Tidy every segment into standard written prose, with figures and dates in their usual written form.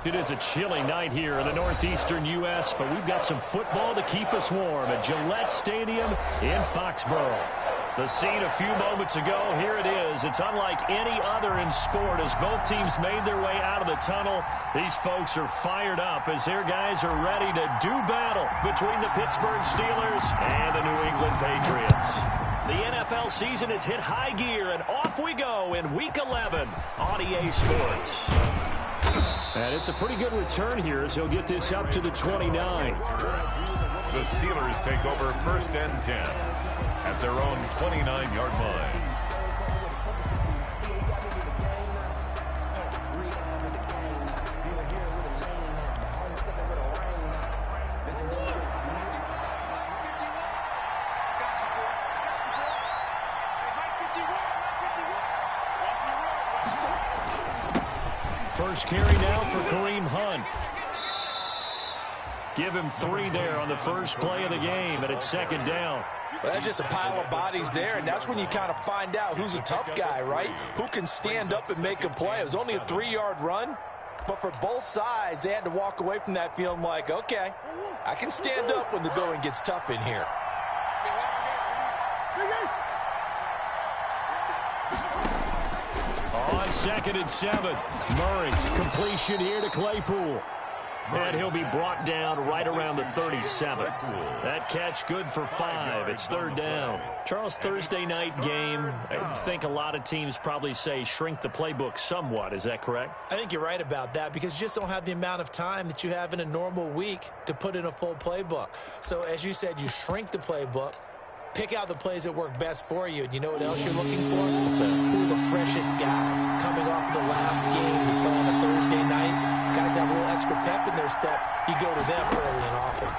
It is a chilly night here in the northeastern U.S., but we've got some football to keep us warm at Gillette Stadium in Foxborough. The scene a few moments ago, here it is. It's unlike any other in sport as both teams made their way out of the tunnel. These folks are fired up as their guys are ready to do battle between the Pittsburgh Steelers and the New England Patriots. The NFL season has hit high gear, and off we go in Week 11 on EA Sports. And it's a pretty good return here as he'll get this up to the 29. The Steelers take over 1st and 10 at their own 29-yard line. First carry now for Kareem Hunt. Give him 3 there on the first play of the game, and it's 2nd down. Well, that's just a pile of bodies there, and that's when you kind of find out who's a tough guy, right? Who can stand up and make a play. It was only a 3-yard run, but for both sides, they had to walk away from that feeling like, okay, I can stand up when the going gets tough in here. On 2nd and 7, Murray, completion here to Claypool. And he'll be brought down right around the 37. That catch good for 5. It's 3rd down. Charles, Thursday night game, I think a lot of teams probably say shrink the playbook somewhat. Is that correct? I think you're right about that because you just don't have the amount of time that you have in a normal week to put in a full playbook. So as you said, you shrink the playbook. Pick out the plays that work best for you. And you know what else you're looking for? Who are the freshest guys coming off the last game to play on a Thursday night? Guys have a little extra pep in their step. You go to them early and often.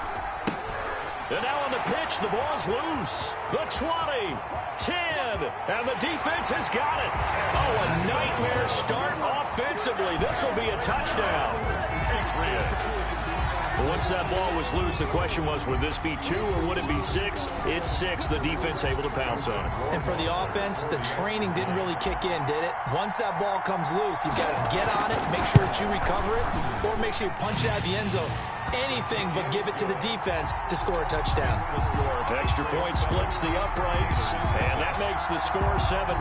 And now on the pitch, the ball's loose. The 20, 10, and the defense has got it. Oh, a nightmare start offensively. This will be a touchdown. Once that ball was loose, the question was, would this be 2 or would it be 6? It's 6. The defense able to pounce on it. And for the offense, the training didn't really kick in, did it? Once that ball comes loose, you've got to get on it, make sure that you recover it, or make sure you punch it out of the end zone. Anything but give it to the defense to score a touchdown. Extra point splits the uprights, and that makes the score 7-0.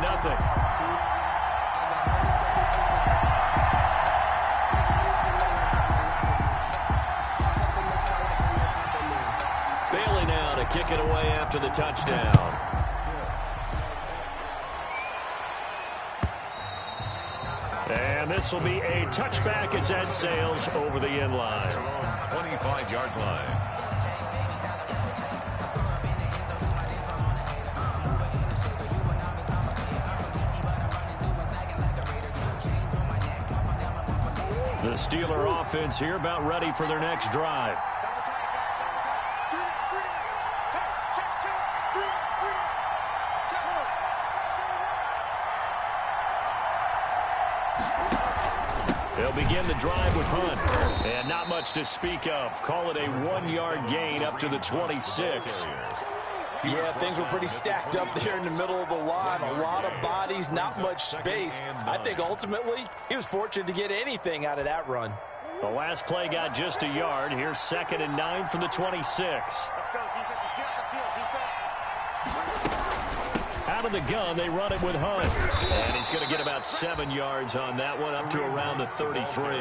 Kick it away after the touchdown. And this will be a touchback as that sails over the end line. 25-yard line. The Steeler offense here about ready for their next drive. They'll begin the drive with Hunt. And not much to speak of. Call it a 1-yard gain up to the 26. Yeah, things were pretty stacked up there in the middle of the line. A lot of bodies, not much space. I think ultimately he was fortunate to get anything out of that run. The last play got just a yard. Here's 2nd and 9 from the 26. Let's go, defense. Let's get off the field, defense. Out of the gun, they run it with Hunt. And he's going to get about 7 yards on that one, up to around the 33.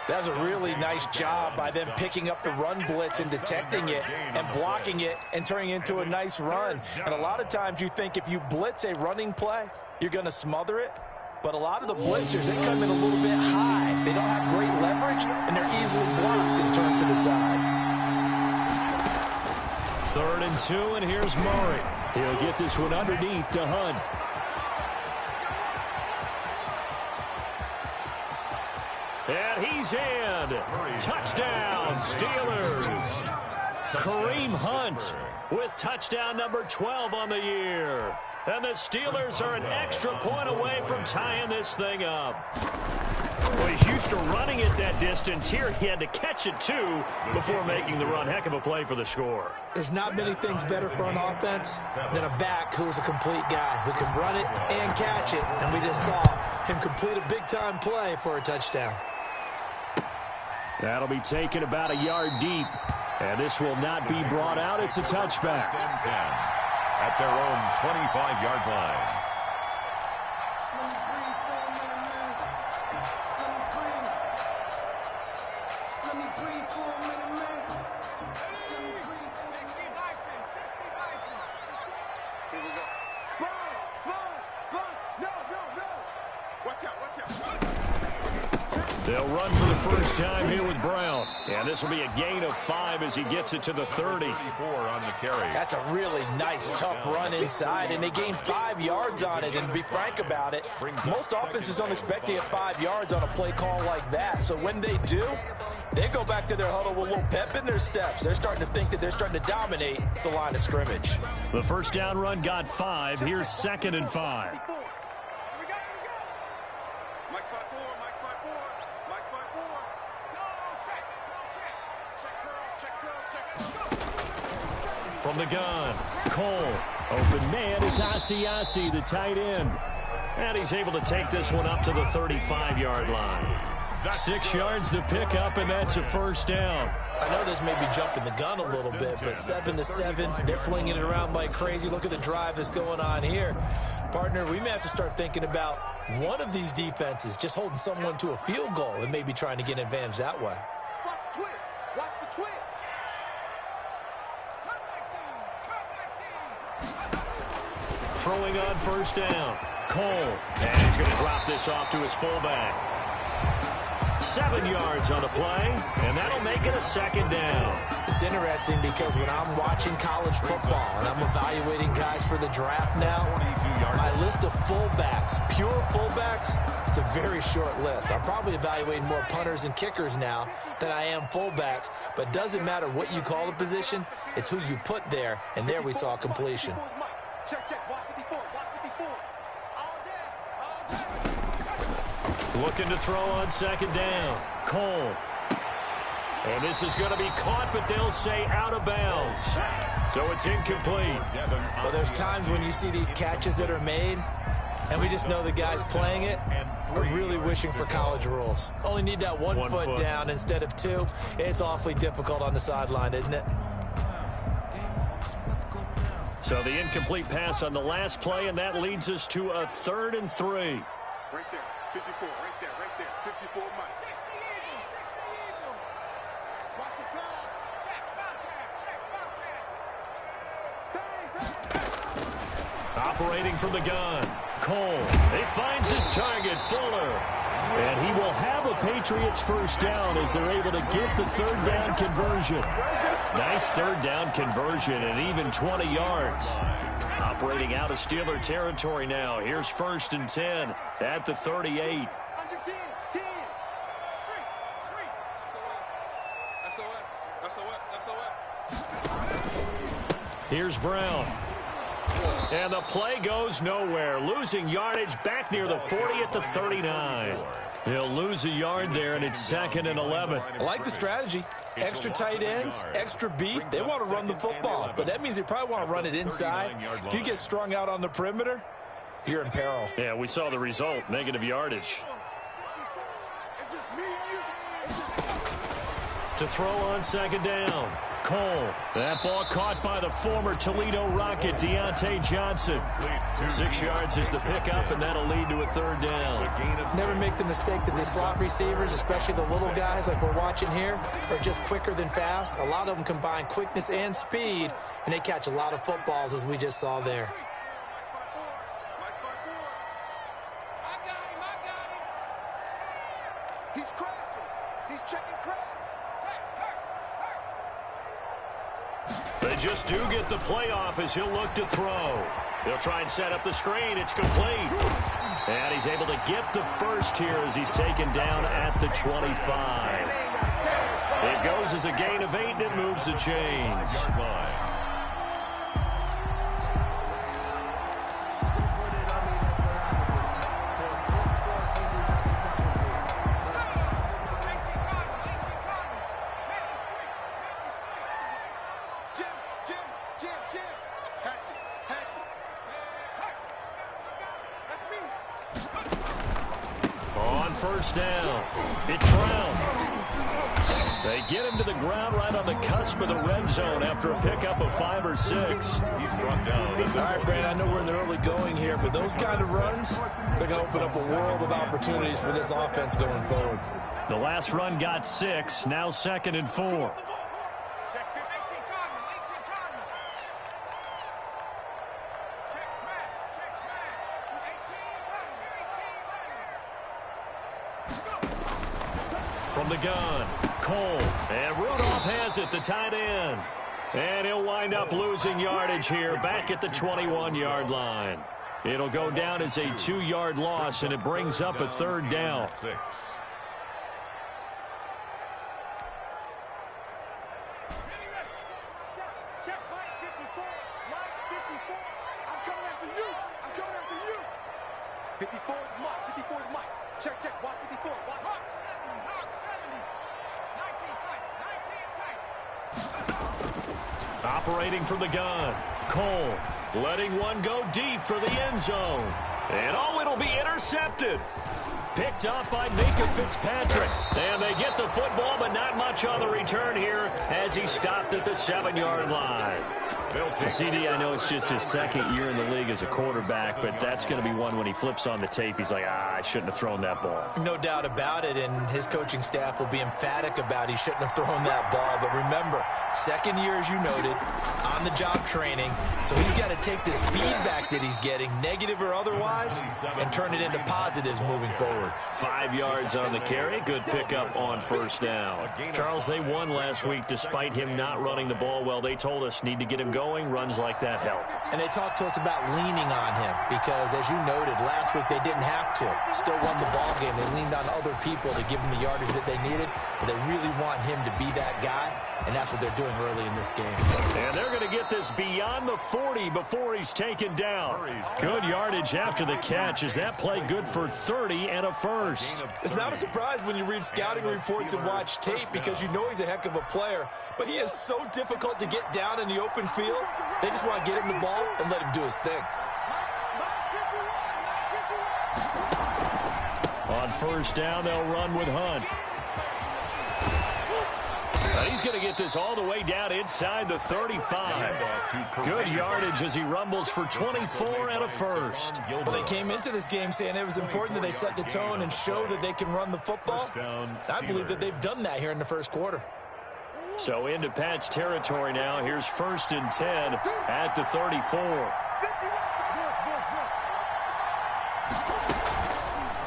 That's a really nice job by them picking up the run blitz and detecting it and blocking it and turning it into a nice run. And a lot of times you think if you blitz a running play, you're going to smother it. But a lot of the blitzers, they come in a little bit high. They don't have great leverage, and they're easily blocked and turned to the side. 3rd and 2, and here's Murray. He'll get this one underneath to Hunt. And he's in. Touchdown, Steelers. Kareem Hunt with touchdown number 12 on the year. And the Steelers are an extra point away from tying this thing up. Well, he's used to running it that distance. Here he had to catch it, too, before making the run. Heck of a play for the score. There's not many things better for an offense than a back who's a complete guy who can run it and catch it. And we just saw him complete a big-time play for a touchdown. That'll be taken about a yard deep. And this will not be brought out. It's a touchback. 10 at their own 25-yard line. They'll run for the first time here with Brown. And this will be a gain of 5 as he gets it to the 30. 34 on the carry. That's a really nice, tough run inside, and they gained 5 yards on it. And to be frank about it, most offenses don't expect to get 5 yards on a play call like that. So when they do, they go back to their huddle with a little pep in their steps. They're starting to think that they're starting to dominate the line of scrimmage. The first down run got 5. Here's 2nd and 5. From the gun, Cole. Open man is Asiasi, the tight end. And he's able to take this one up to the 35-yard line. 6 yards to pick up, and that's a first down. I know this may be jumping the gun a little bit, but 7-7, they're flinging it around like crazy. Look at the drive that's going on here. Partner, we may have to start thinking about one of these defenses just holding someone to a field goal and maybe trying to get an advantage that way. Watch the twist. Watch the twist. Throwing on first down, Cole. And he's going to drop this off to his fullback. 7 yards on the play, and that'll make it a second down. It's interesting because when I'm watching college football and I'm evaluating guys for the draft now, my list of fullbacks, pure fullbacks, it's a very short list. I'm probably evaluating more punters and kickers now than I am fullbacks, but it doesn't matter what you call the position, it's who you put there, and there we saw completion. Check, check. Watch 54. Watch 54. All day. All day. Looking to throw on second down. Cole. And this is going to be caught, but they'll say out of bounds. So it's incomplete. Well, there's times when you see these catches that are made, and we just know the guys playing it are really wishing for college rules. Only need that one foot down instead of 2. It's awfully difficult on the sideline, isn't it? So the incomplete pass on the last play, and that leads us to a 3rd and 3. Right there. 54. Right there. Right there. 54 Mike. 60 Eagles. 60 Eagles. Watch the pass. Check. Bang. Bang. Operating from the gun. Cole. He finds his target, Fuller. And he will have a Patriots first down as they're able to get the 3rd down conversion. Nice 3rd down conversion and even 20 yards. Operating out of Steeler territory now. Here's 1st and 10 at the 38. Under 10. 10. SOS. Here's Brown. And the play goes nowhere. Losing yardage back near the 40 at the 39. He'll lose a yard there, and it's 2nd and 11. I like the strategy. Extra tight ends, extra beef. They want to run the football, but that means they probably want to run it inside. If you get strung out on the perimeter, you're in peril. Yeah, we saw the result, negative yardage. It's just me and you. To throw on second down, Cole. That ball caught by the former Toledo Rocket, Deontay Johnson. 6 yards is the pickup, and that'll lead to a 3rd down. Never make the mistake that the slot receivers, especially the little guys like we're watching here, are just quicker than fast. A lot of them combine quickness and speed, and they catch a lot of footballs, as we just saw there. He's crashing. He's checking crash. They just do get the playoff as he'll look to throw. They'll try and set up the screen. It's complete. And he's able to get the first here as he's taken down at the 25. It goes as a gain of 8, and it moves the chains. First down. It's Brown. They get him to the ground right on the cusp of the red zone after a pickup of 5 or 6. He's brought down. All right, Brandon, I know we're in the early going here, but those kind of runs, they're going to open up a world of opportunities for this offense going forward. The last run got 6, now 2nd and 4. From the gun, Cole, and Rudolph has it, the tight end. And he'll wind up losing yardage here back at the 21-yard line. It'll go down as a 2-yard loss, and it brings up a 3rd down. 6. Check, Mike, 54. Mike, 54. I'm coming after you. I'm coming after you. 54 is Mike. 54 is Mike. Check, check. Watch 54. Watch. Hawk 70. Hawk 70. 19 tight. 19 tight. Operating from the gun, Cole letting one go deep for the end zone. And oh, it'll be intercepted. Picked up by Minka Fitzpatrick. And they get the football, but not much on the return here as he stopped at the 7-yard line. CD, I know it's just his 2nd year in the league as a quarterback, but that's going to be one when he flips on the tape, he's like, I shouldn't have thrown that ball. No doubt about it, and his coaching staff will be emphatic about he shouldn't have thrown that ball. But remember, 2nd year, as you noted, on-the-job training, so he's got to take this feedback that he's getting, negative or otherwise, and turn it into positives moving forward. 5 yards on the carry, good pickup on 1st down. Charles, they won last week despite him not running the ball well. They told us need to get him going. Runs like that help. And they talked to us about leaning on him because, as you noted, last week they didn't have to. Still won the ball game. They leaned on other people to give him the yardage that they needed, but they really want him to be that guy, and that's what they're doing early in this game. And they're going to get this beyond the 40 before he's taken down. Good yardage after the catch. Is that play good for 30 and a first? It's not a surprise when you read scouting reports and watch tape because you know he's a heck of a player, but he is so difficult to get down in the open field. They just want to get him the ball and let him do his thing. On 1st down, they'll run with Hunt. And he's going to get this all the way down inside the 35. Good yardage as he rumbles for 24 and a first. Well, they came into this game saying it was important that they set the tone and show that they can run the football. I believe that they've done that here in the 1st quarter. So into Pat's territory now. Here's 1st and 10 at the 34.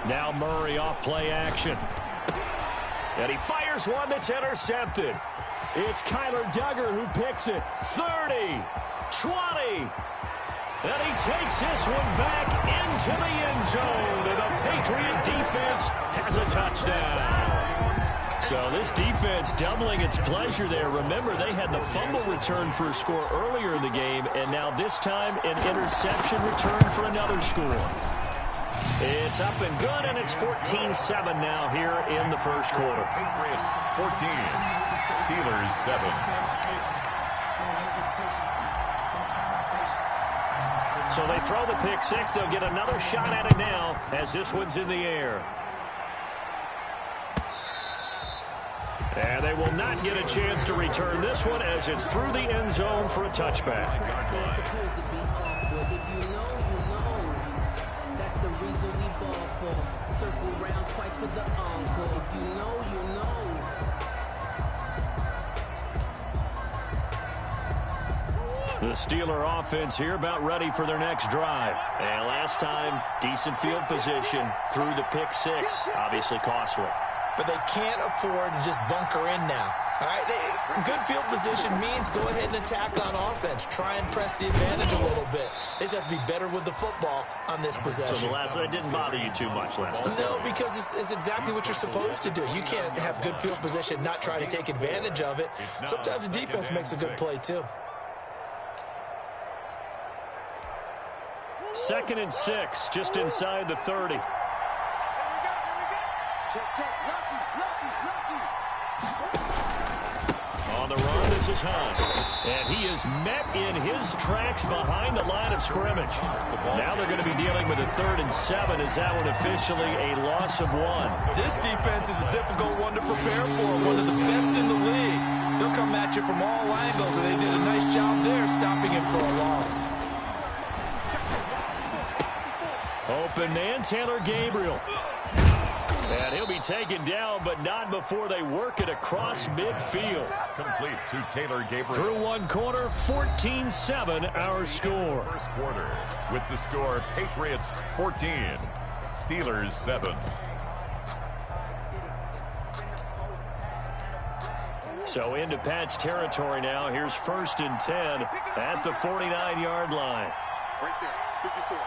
Now Murray off play action. And he fires one that's intercepted. It's Kyler Duggar who picks it. 30, 20. And he takes this one back into the end zone. And the Patriot defense has a touchdown. So this defense doubling its pleasure there. Remember, they had the fumble return for a score earlier in the game, and now this time an interception return for another score. It's up and good, and it's 14-7 now here in the 1st quarter. Patriots 14, Steelers 7. So they throw the pick 6. They'll get another shot at it now as this one's in the air. And they will not get a chance to return this one as it's through the end zone for a touchback. That's the reason we ball for. Circle round twice for the encore. If you know, you know. The Steeler offense here about ready for their next drive. And last time, decent field position through the pick 6. Obviously costly. But they can't afford to just bunker in now. All right, good field position means go ahead and attack on offense. Try and press the advantage a little bit. They just have to be better with the football on this possession. So the last one, it didn't bother you too much last time? No, because it's exactly what you're supposed to do. You can't have good field position, not try to take advantage of it. Sometimes the defense makes a good play, too. 2nd and 6, just inside the 30. Check, check. Lucky. On the run, this is Hunt. And he is met in his tracks behind the line of scrimmage. Now they're going to be dealing with a 3rd and 7 as that one officially a loss of 1. This defense is a difficult one to prepare for, one of the best in the league. They'll come at you from all angles, and they did a nice job there stopping him for a loss. Open man, Taylor Gabriel. And he'll be taken down, but not before they work it across midfield. Complete to Taylor Gabriel. Through one quarter, 14-7 our score. First quarter with the score Patriots 14, Steelers 7. So into Pat's territory now. Here's 1st and 10 at the 49-yard line. Right there. 54.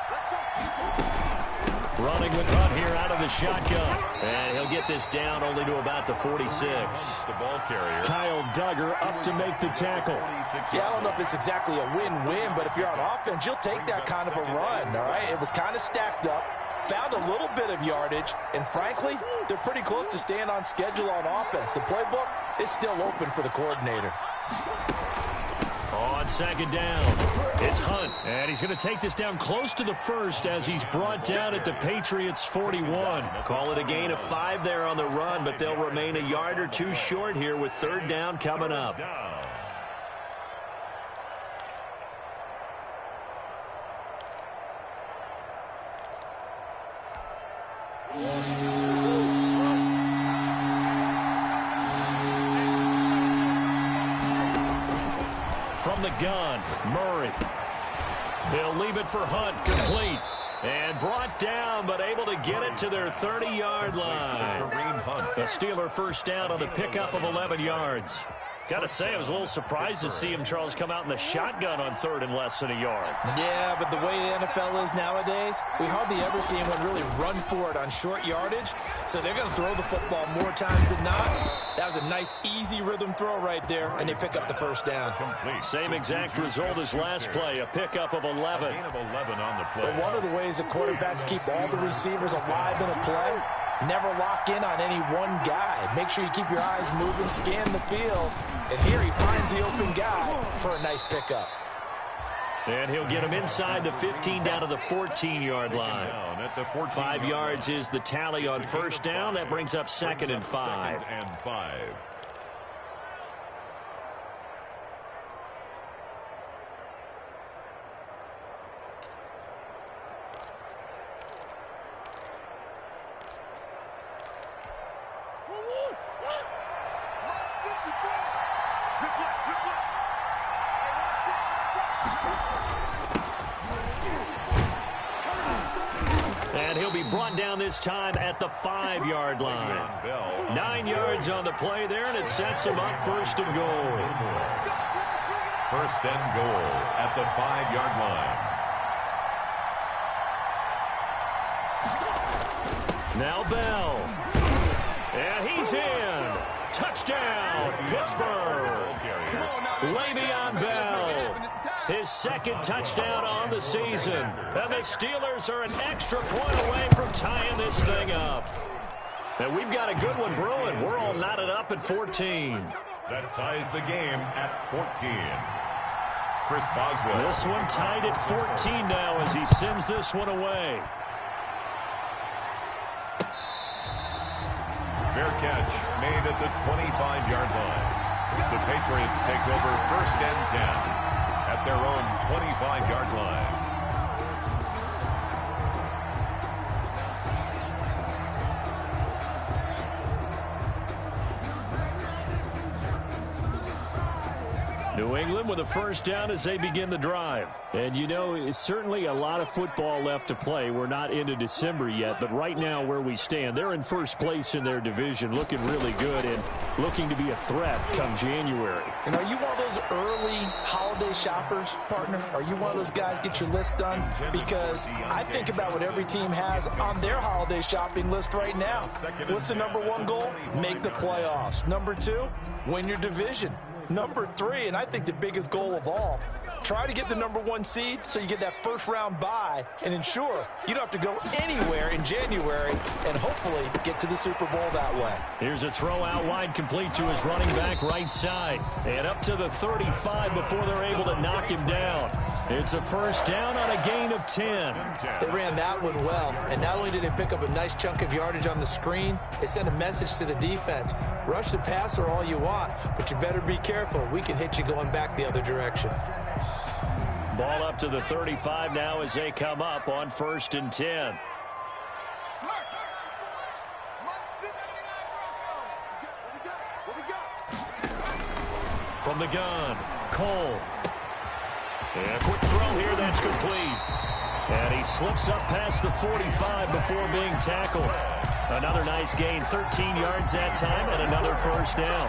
Let's go. Running with Hunt here out of the shotgun. And he'll get this down only to about the 46. The ball carrier. Kyle Duggar up to make the tackle. Yeah, I don't know if it's exactly a win-win, but if you're on offense, you'll take that kind of a run, all right? It was kind of stacked up, found a little bit of yardage, and frankly, they're pretty close to staying on schedule on offense. The playbook is still open for the coordinator. On 2nd down, it's Hunt. And he's going to take this down close to the 1st as he's brought down at the Patriots 41. Call it a gain of 5 there on the run, but they'll remain a yard or 2 short here with 3rd down coming up. From the gun, Murray. He'll leave it for Hunt, complete. And brought down, but able to get it to their 30-yard line. The Steeler 1st down on the pickup of 11 yards. Got to say, I was a little surprised to see him, Charles, come out in the shotgun on 3rd and less than a yard. Yeah, but the way the NFL is nowadays, we hardly ever see anyone really run for it on short yardage. So they're going to throw the football more times than not. That was a nice, easy rhythm throw right there, and they pick up the 1st down. Same exact result as last play, a pickup of 11. Gain of 11 on the play. But one of the ways the quarterbacks keep all the receivers alive in a play, never lock in on any one guy. Make sure you keep your eyes moving, scan the field. And here he finds the open guy for a nice pickup. And he'll get him inside the 15 down to the 14-yard line. 5 yards is the tally on 1st down. That brings up 2nd and 5. And he'll be brought down this time at the 5-yard line. 9 yards on the play there, and it sets him up 1st and goal. 1st and goal at the 5-yard line. Now Bell. And he's in. Touchdown, Pittsburgh. Le'Veon Bell. His 2nd touchdown on the season. And the Steelers are an extra point away from tying this thing up. And we've got a good one brewing. We're all knotted up at 14. That ties the game at 14. Chris Boswell. This one tied at 14 now as he sends this one away. Fair catch made at the 25-yard line. The Patriots take over 1st and 10 at their own 25-yard line. New England with a 1st down as they begin the drive. And, you know, it's certainly a lot of football left to play. We're not into December yet, but right now where we stand, they're in 1st place in their division, looking really good and looking to be a threat come January. And are you one of those early holiday shoppers, partner? Are you one of those guys get your list done? Because I think about what every team has on their holiday shopping list right now. What's the #1 goal? Make the playoffs. #2, win your division. #3, and I think the biggest goal of all, Try to get the #1 seed so you get that first-round bye and ensure you don't have to go anywhere in January and hopefully get to the Super Bowl that way. Here's a throw out wide, complete to his running back right side. And up to the 35 before they're able to knock him down. It's a first down on a gain of 10. They ran that one well, and not only did they pick up a nice chunk of yardage on the screen, they sent a message to the defense. Rush the passer all you want, but you better be careful. We can hit you going back the other direction. Ball up to the 35 now as they come up on 1st and 10. From the gun, Cole. And a quick throw here, that's complete. And he slips up past the 45 before being tackled. Another nice gain, 13 yards that time, and another first down.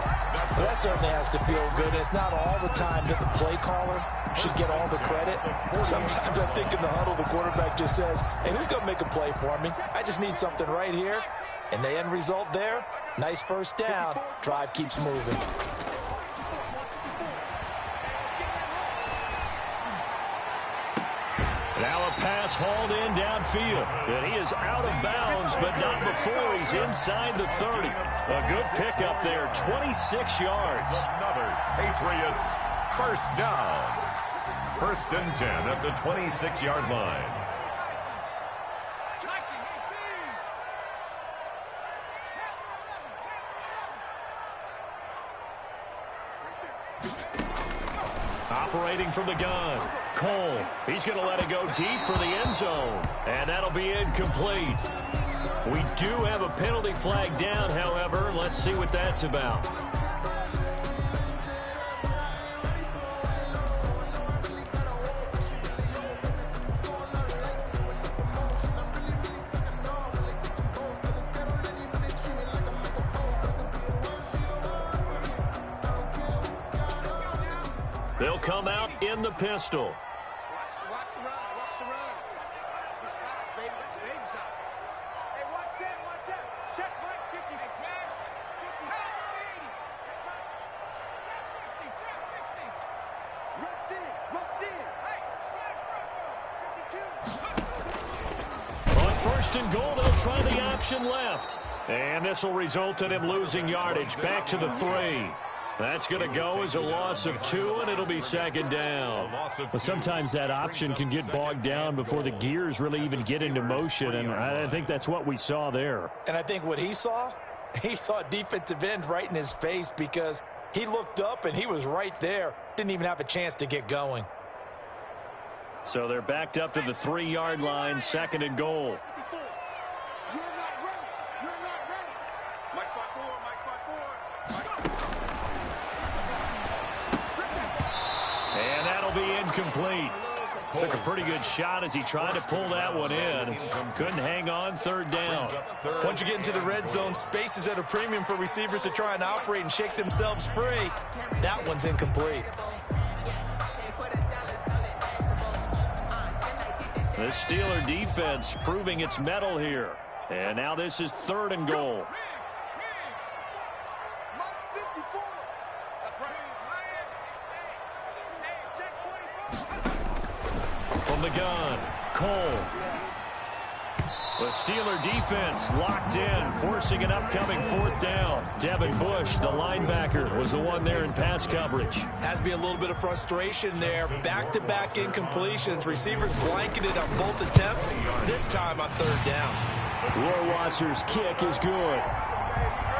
So that certainly has to feel good. It's not all the time that the play caller should get all the credit. Sometimes I think in the huddle, the quarterback just says, hey, who's going to make a play for me? I just need something right here. And the end result there, nice first down. Drive keeps moving. Now a pass hauled in downfield. And he is out of bounds, but not before he's inside the 30. A good pickup there, 26 yards. Another Patriots first down. 1st and 10 at the 26-yard line. Operating from the gun, Cole. He's going to let it go deep for the end zone. And that'll be incomplete. We do have a penalty flag down, however. Let's see what that's about. They'll come out in the pistol. Watch the run. Watch the run. This side, baby. That's a big side. Hey, watch that. Check Mike 50. Hey, smash. 50. Hey, 80. Check Mike. Check 60. Rush in. Hey, slash Bronco. 52. On 1st and goal, they'll try the option left. And this will result in him losing yardage. Back to the 3. That's going to go as a loss of 2, and it'll be 2nd down. Well, sometimes that option can get bogged down before the gears really even get into motion, and I think that's what we saw there. And I think what he saw defensive end right in his face because he looked up and he was right there. Didn't even have a chance to get going. So they're backed up to the 3-yard line, 2nd and goal. You're not ready. Mike 5-4. And that'll be incomplete. Took a pretty good shot as he tried to pull that one in. Couldn't hang on, 3rd down. Once you get into the red zone, space is at a premium for receivers to try and operate and shake themselves free. That one's incomplete. The Steeler defense proving its mettle here. And now this is 3rd and goal. Mike 54. That's right. Check 24. From the gun, Cole. The Steeler defense locked in, forcing an upcoming 4th down. Devin Bush, the linebacker, was the one there in pass coverage. Has to be a little bit of frustration there. Back-to-back incompletions. Receivers blanketed on both attempts, this time on 3rd down. Rohrwasser's kick is good.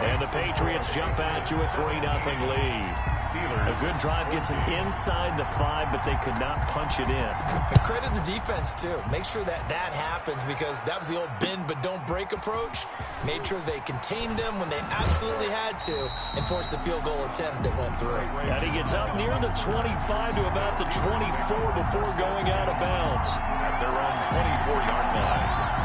And the Patriots jump out to a 3-0 lead. A good drive gets them inside the 5, but they could not punch it in. And credit the defense, too. Make sure that happens because that was the old bend but don't break approach. Made sure they contained them when they absolutely had to and forced the field goal attempt that went through. And he gets up near the 25 to about the 24 before going out of bounds. At their own 24-yard line.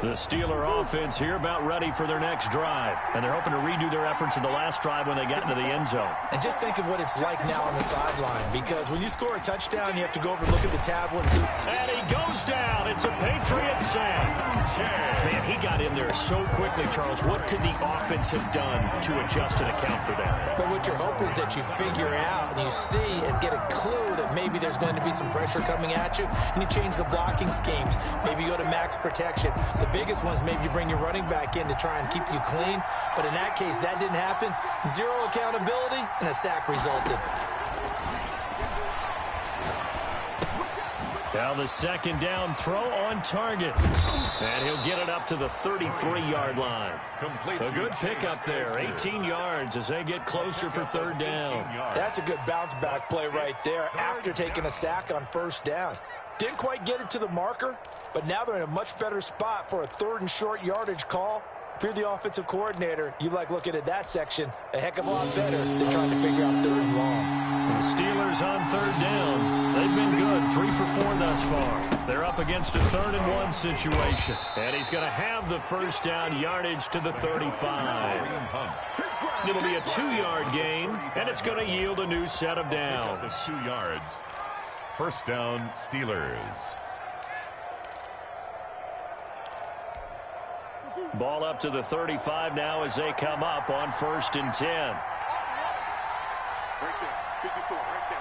The Steeler offense here about ready for their next drive. And they're hoping to redo their efforts in the last drive when they got into the end zone. And just think of what it's like now on the sideline, because when you score a touchdown, you have to go over and look at the tablet and see. And he goes down. It's a Patriot sack. Man, he got in there so quickly, Charles. What could the offense have done to adjust and account for that? But what you're hoping is that you figure out and you see and get a clue that maybe there's going to be some pressure coming at you, and you change the blocking schemes. Maybe you go to max protection. The biggest one is maybe you bring your running back in to try and keep you clean. But in that case, that didn't happen. Zero accountability, and a sack resulted. Now the second down throw on target. And he'll get it up to the 33-yard line. A good pickup there. 18 yards as they get closer for third down. That's a good bounce-back play right there after taking a sack on first down. Didn't quite get it to the marker, but now they're in a much better spot for a third and short yardage call. If you're the offensive coordinator, you like looking at that section a heck of a lot better than trying to figure out third and long. The Steelers on third down. They've been good, 3 for 4 thus far. They're up against a 3rd and 1 situation. And he's going to have the first down yardage to the 35. It'll be a 2-yard gain, and it's going to yield a new set of downs. 2 yards. First down, Steelers. Ball up to the 35 now as they come up on 1st and 10. Right there, 54, right there,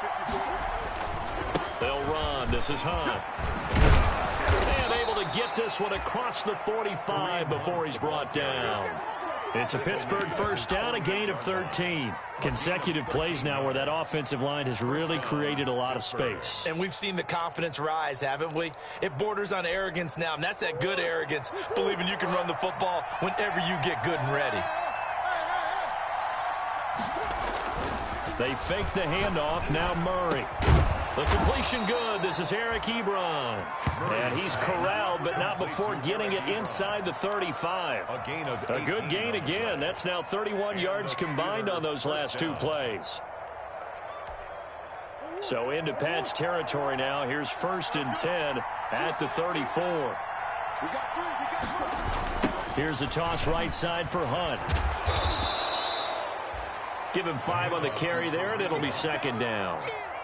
54. They'll run. This is Hunt. And able to get this one across the 45 before he's brought down. It's a Pittsburgh first down, a gain of 13. Consecutive plays now where that offensive line has really created a lot of space. And we've seen the confidence rise, haven't we? It borders on arrogance now, and that's that good arrogance, believing you can run the football whenever you get good and ready. They fake the handoff. Now Murray. The completion good. This is Eric Ebron. And he's corralled, but not before getting it inside the 35. A good gain again. That's now 31 yards combined on those last 2 plays. So into Pat's territory now. Here's 1st and 10 at the 34. Here's a toss right side for Hunt. Give him 5 on the carry there, and it'll be 2nd down.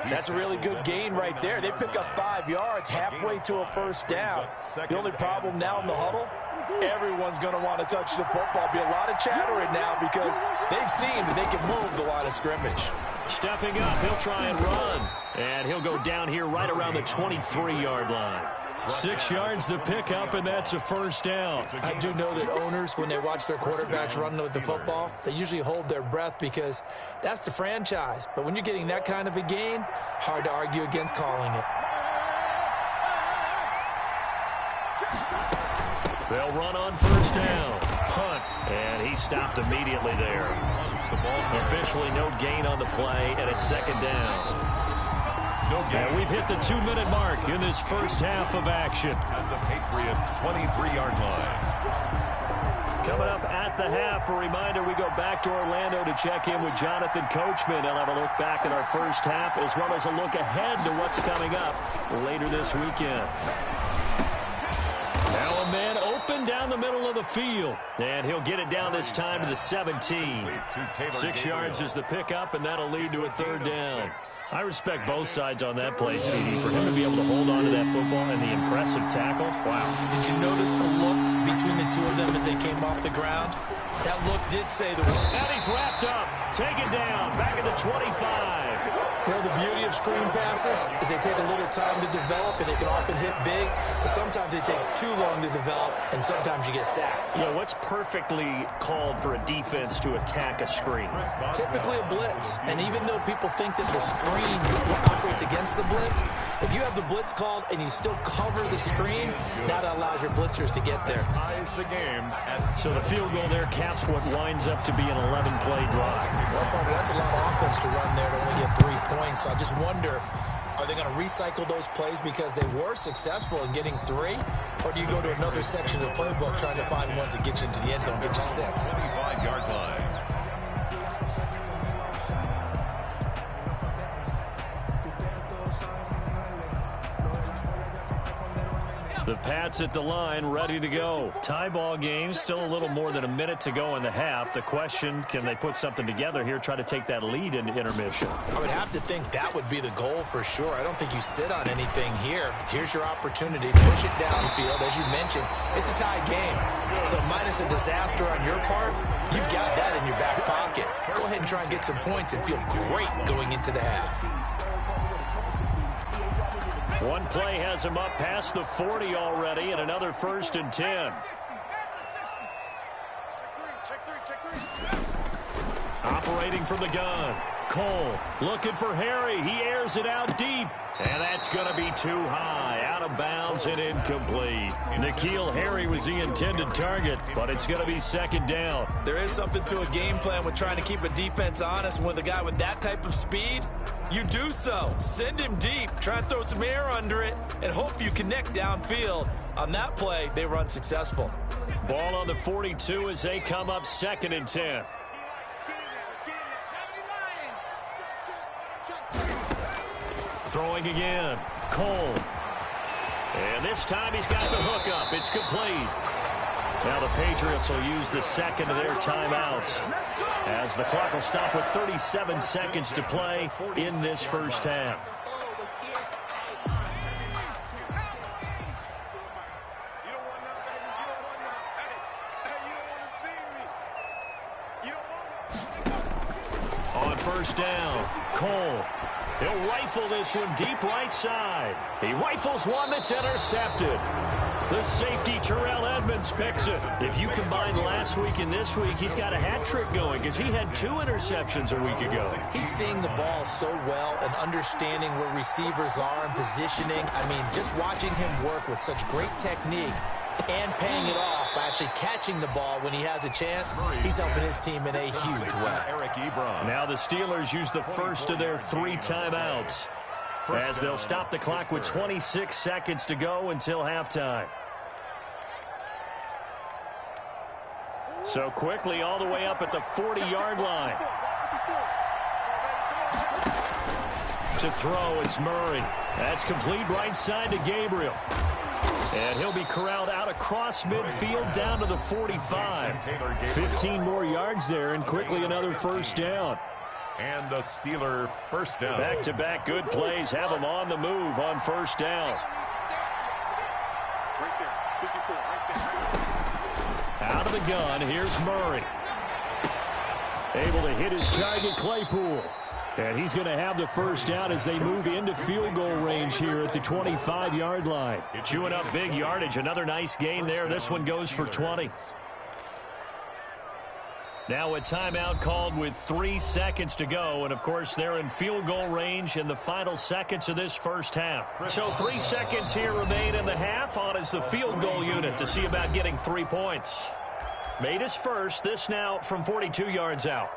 That's a really good gain right there. They pick up 5 yards halfway to a first down. The only problem now in the huddle, everyone's going to want to touch the football. Be a lot of chattering now because they've seen that they can move the line of scrimmage. Stepping up, he'll try and run. And he'll go down here right around the 23-yard line. 6 yards the pickup, and that's a first down. I do know that owners, when they watch their quarterbacks run with the football, they usually hold their breath because that's the franchise. But when you're getting that kind of a gain, hard to argue against calling it. They'll run on first down. Hunt, and he stopped immediately there. The ball officially no gain on the play, and it's 2nd down. And we've hit the 2-minute mark in this first half of action. At the Patriots' 23-yard line. Coming up at the half, a reminder, we go back to Orlando to check in with Jonathan Coachman. He'll have a look back at our first half as well as a look ahead to what's coming up later this weekend. Now a man open down the middle of the field. And he'll get it down this time to the 17. 6 yards is the pickup, and that'll lead to a 3rd down. I respect both sides on that play, CD. For him to be able to hold on to that football and the impressive tackle, wow. Did you notice the look between the two of them as they came off the ground? That look did say the word. And he's wrapped up. Taken down. Back at the 25. Well, the beauty of screen passes is they take a little time to develop, and they can often hit big, but sometimes they take too long to develop, and sometimes you get sacked. Yeah, what's perfectly called for a defense to attack a screen? Typically a blitz, and even though people think that the screen operates against the blitz, if you have the blitz called and you still cover the screen, that allows your blitzers to get there. So the field goal there caps what winds up to be an 11-play drive. Well, Parker, that's a lot of offense to run there to only get 3 points. So I just wonder, are they going to recycle those plays because they were successful in getting 3? Or do you go to another section of the playbook trying to find ones that get you into the end zone and get you 6? 25-yard line. The Pats at the line, ready to go. Tie ball game, still a little more than a minute to go in the half. The question, can they put something together here, try to take that lead into intermission? I would have to think that would be the goal for sure. I don't think you sit on anything here. Here's your opportunity. Push it downfield. As you mentioned, it's a tie game. So minus a disaster on your part, you've got that in your back pocket. Go ahead and try and get some points and feel great going into the half. One play has him up past the 40 already, and another 1st and 10. Operating from the gun. Cole looking for Harry. He airs it out deep. And that's going to be too high. Out of bounds and incomplete. N'Keal Harry was the intended target, but it's going to be 2nd down. There is something to a game plan with trying to keep a defense honest. And with a guy with that type of speed, you do so. Send him deep. Try and throw some air under it and hope you connect downfield. On that play, they run successful. Ball on the 42 as they come up 2nd and 10. Throwing again. Cole. And this time he's got the hook up. It's complete. Now the Patriots will use the 2nd of their timeouts as the clock will stop with 37 seconds to play in this first half. On 1st down, Cole. He'll rifle this one deep right side. He rifles one that's intercepted. The safety, Terrell Edmonds, picks it. If you combine last week and this week, he's got a hat trick going because he had 2 interceptions a week ago. He's seeing the ball so well and understanding where receivers are and positioning. I mean, just watching him work with such great technique and paying it off by actually catching the ball when he has a chance, he's helping his team in a huge way. Now the Steelers use the 1st of their 3 timeouts as they'll stop the clock with 26 seconds to go until halftime. So quickly all the way up at the 40-yard line. To throw, it's Murray. That's complete right side to Gabriel. And he'll be corralled out across midfield down to the 45. 15 more yards there, and quickly another 1st down. And the Steeler 1st down. Back-to-back good plays have them on the move on 1st down. Out of the gun, here's Murray. Able to hit his target, Claypool. And he's going to have the 1st down as they move into field goal range here at the 25-yard line. Chewing up big yardage. Another nice gain there. This one goes for 20. Now a timeout called with 3 seconds to go. And, of course, they're in field goal range in the final seconds of this first half. So 3 seconds here remain in the half. On is the field goal unit to see about getting 3 points. Made his first. This now from 42 yards out.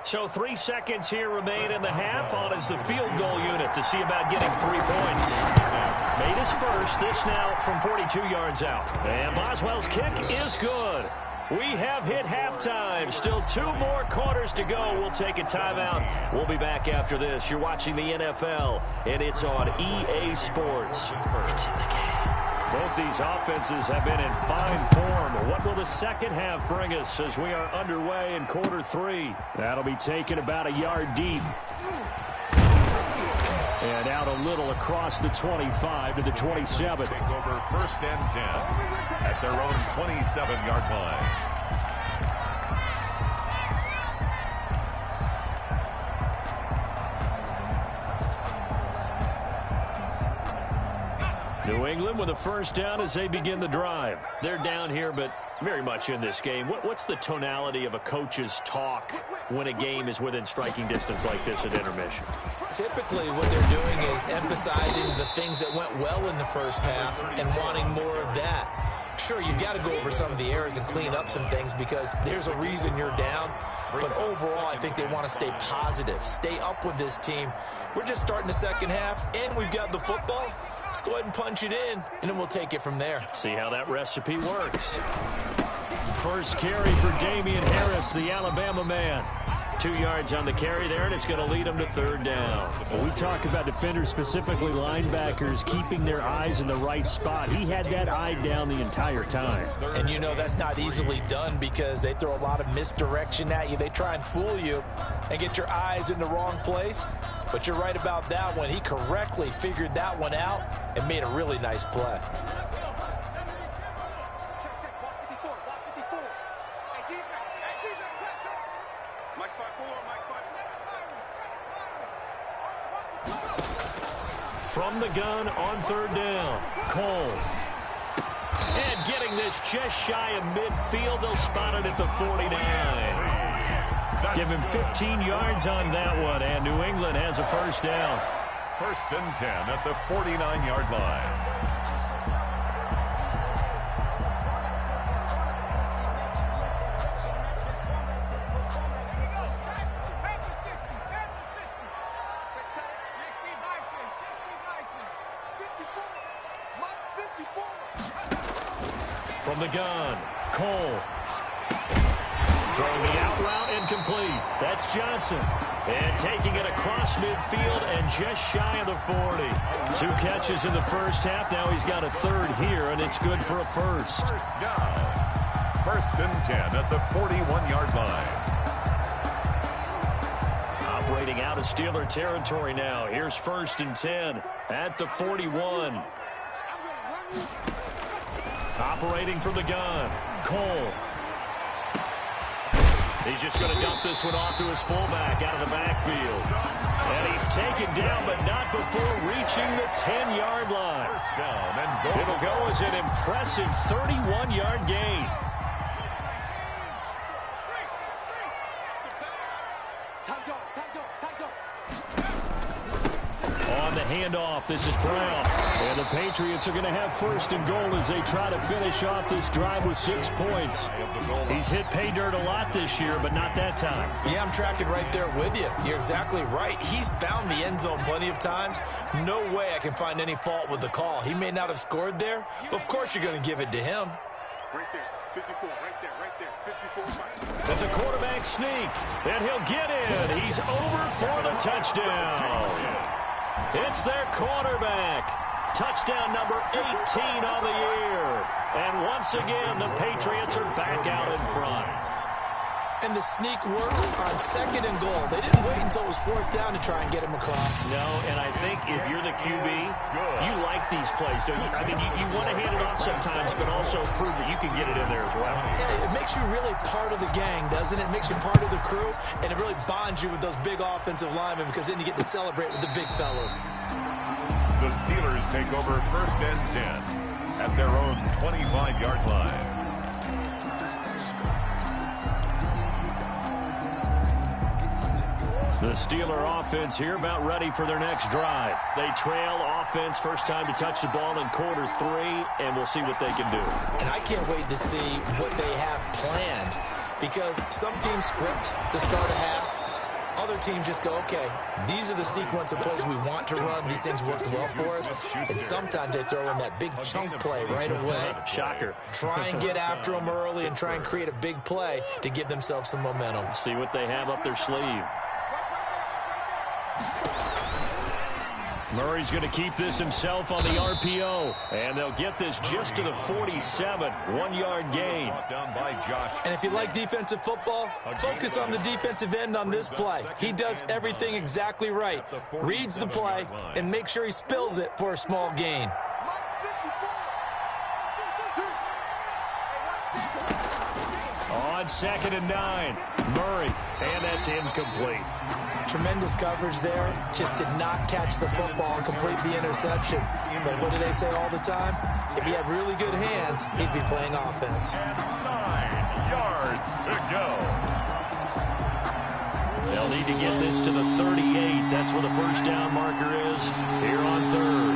So 3 seconds here remain in the half. On is the field goal unit to see about getting 3 points. Made his first. This now from 42 yards out. And Boswell's kick is good. We have hit halftime. Still 2 more quarters to go. We'll take a timeout. We'll be back after this. You're watching the NFL, and it's on EA Sports. It's in the game. Both these offenses have been in fine form. What will the second half bring us as we are underway in quarter 3? That'll be taken about a yard deep. And out a little across the 25 to the 27. Take over 1st and 10 at their own 27-yard line. New England with a 1st down as they begin the drive. They're down here, but very much in this game. What's the tonality of a coach's talk when a game is within striking distance like this at intermission? Typically, what they're doing is emphasizing the things that went well in the first half and wanting more of that. Sure, you've got to go over some of the errors and clean up some things because there's a reason you're down. But overall, I think they want to stay positive, stay up with this team. We're just starting the second half, and we've got the football. Let's go ahead and punch it in, and then we'll take it from there. See how that recipe works. First carry for Damian Harris, the Alabama man. 2 yards on the carry there, and it's going to lead them to third down. Well, we talk about defenders, specifically linebackers, keeping their eyes in the right spot. He had that eye down the entire time. And you know that's not easily done because they throw a lot of misdirection at you. They try and fool you and get your eyes in the wrong place. But you're right about that one. He correctly figured that one out and made a really nice play. From the gun on third down, Cole. And getting this just shy of midfield. They'll spot it at the 49. Give him 15 yards on that one, and New England has a first down. First and 10 at the 49-yard line. From the gun, Cole. Throwing the out route incomplete. That's Johnson. And taking it across midfield and just shy of the 40. 2 catches in the first half. Now he's got a third here, and it's good for a first. First down. First and 10 at the 41-yard line. Operating out of Steeler territory now. Here's first and 10 at the 41. Operating from the gun, Cole. He's just going to dump this one off to his fullback out of the backfield. And he's taken down, but not before reaching the 10-yard line. First down and goal. It'll go as an impressive 31-yard gain. On the handoff, this is Brown. And the Patriots are going to have first and goal as they try to finish off this drive with 6 points. He's hit pay dirt a lot this year, but not that time. Yeah, I'm tracking right there with you. You're exactly right. He's found the end zone plenty of times. No way I can find any fault with the call. He may not have scored there, but of course you're going to give it to him. Right there, 54, right there, 54. That's a quarterback sneak, and he'll get in. He's over for the touchdown. It's their quarterback. Touchdown number 18 on the year. And once again, the Patriots are back out in front. And the sneak works on second and goal. They didn't wait until it was fourth down to try and get him across. No, and I think if you're the QB, you like these plays, don't you? I mean, you want to hand it off sometimes, but also prove that you can get it in there as well. Yeah, it makes you really part of the gang, doesn't it? It makes you part of the crew, and it really bonds you with those big offensive linemen because then you get to celebrate with the big fellas. The Steelers take over first and 10 at their own 25-yard line. The Steeler offense here about ready for their next drive. They trail offense, first time to touch the ball in quarter 3, and we'll see what they can do. And I can't wait to see what they have planned because some teams script to start a half. Other teams just go, okay, these are the sequence of plays we want to run. These things worked well for us. And sometimes they throw in that big chunk play right away. Shocker. Try and get after them early and try and create a big play to give themselves some momentum. See what they have up their sleeve. Murray's going to keep this himself on the RPO, and they'll get this just to the 47, 1-yard gain. Down by Josh. And if you like defensive football, focus on the defensive end on this play. He does everything exactly right. Reads the play and makes sure he spills it for a small gain. On 2nd and 9, Murray, and that's incomplete. Tremendous coverage there. Just did not catch the football and complete the interception. But what do they say all the time? If he had really good hands, he'd be playing offense. 9 yards to go. They'll need to get this to the 38. That's where the first down marker is here on 3rd.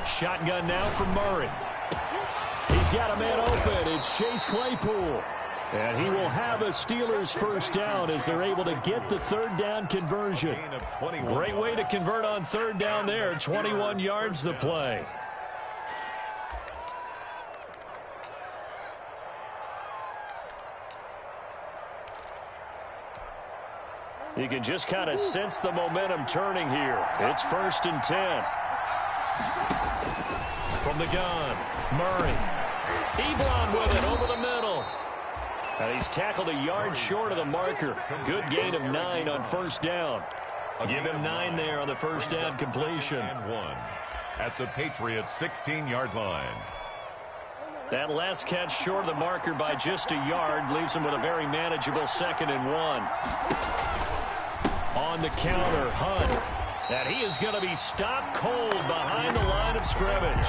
Shotgun now from Murray. He's got a man open. It's Chase Claypool. And he will have a Steelers first down as they're able to get the 3rd down conversion. Great way to convert on 3rd down there. 21 yards the play. You can just kind of sense the momentum turning here. It's 1st and 10. From the gun, Murray. Ebron with it over the middle. And he's tackled a yard short of the marker. Good gain of 9 on 1st down. Give him 9 there on the 1st down completion. And 1 at the Patriots' 16-yard line. That last catch short of the marker by just a yard leaves him with a very manageable 2nd and 1. On the counter, Hunt. And he is going to be stopped cold behind the line of scrimmage.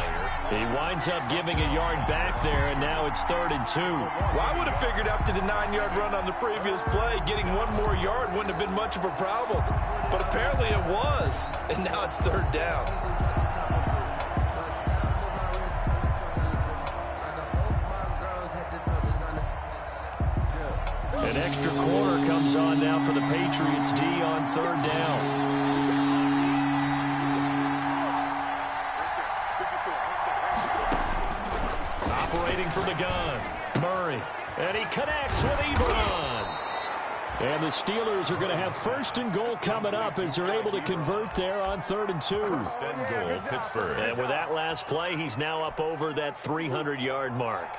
He winds up giving a yard back there, and now it's 3rd and 2. Well, I would have figured after the 9-yard run on the previous play, getting 1 more yard wouldn't have been much of a problem. But apparently it was, and now it's 3rd down. An extra quarter comes on now for the Patriots D on 3rd down. Operating from the gun, Murray. And he connects with Ebron. And the Steelers are going to have 1st and goal coming up as they're able to convert there on 3rd and 2. 1st and goal, Pittsburgh. And with that last play, he's now up over that 300-yard mark.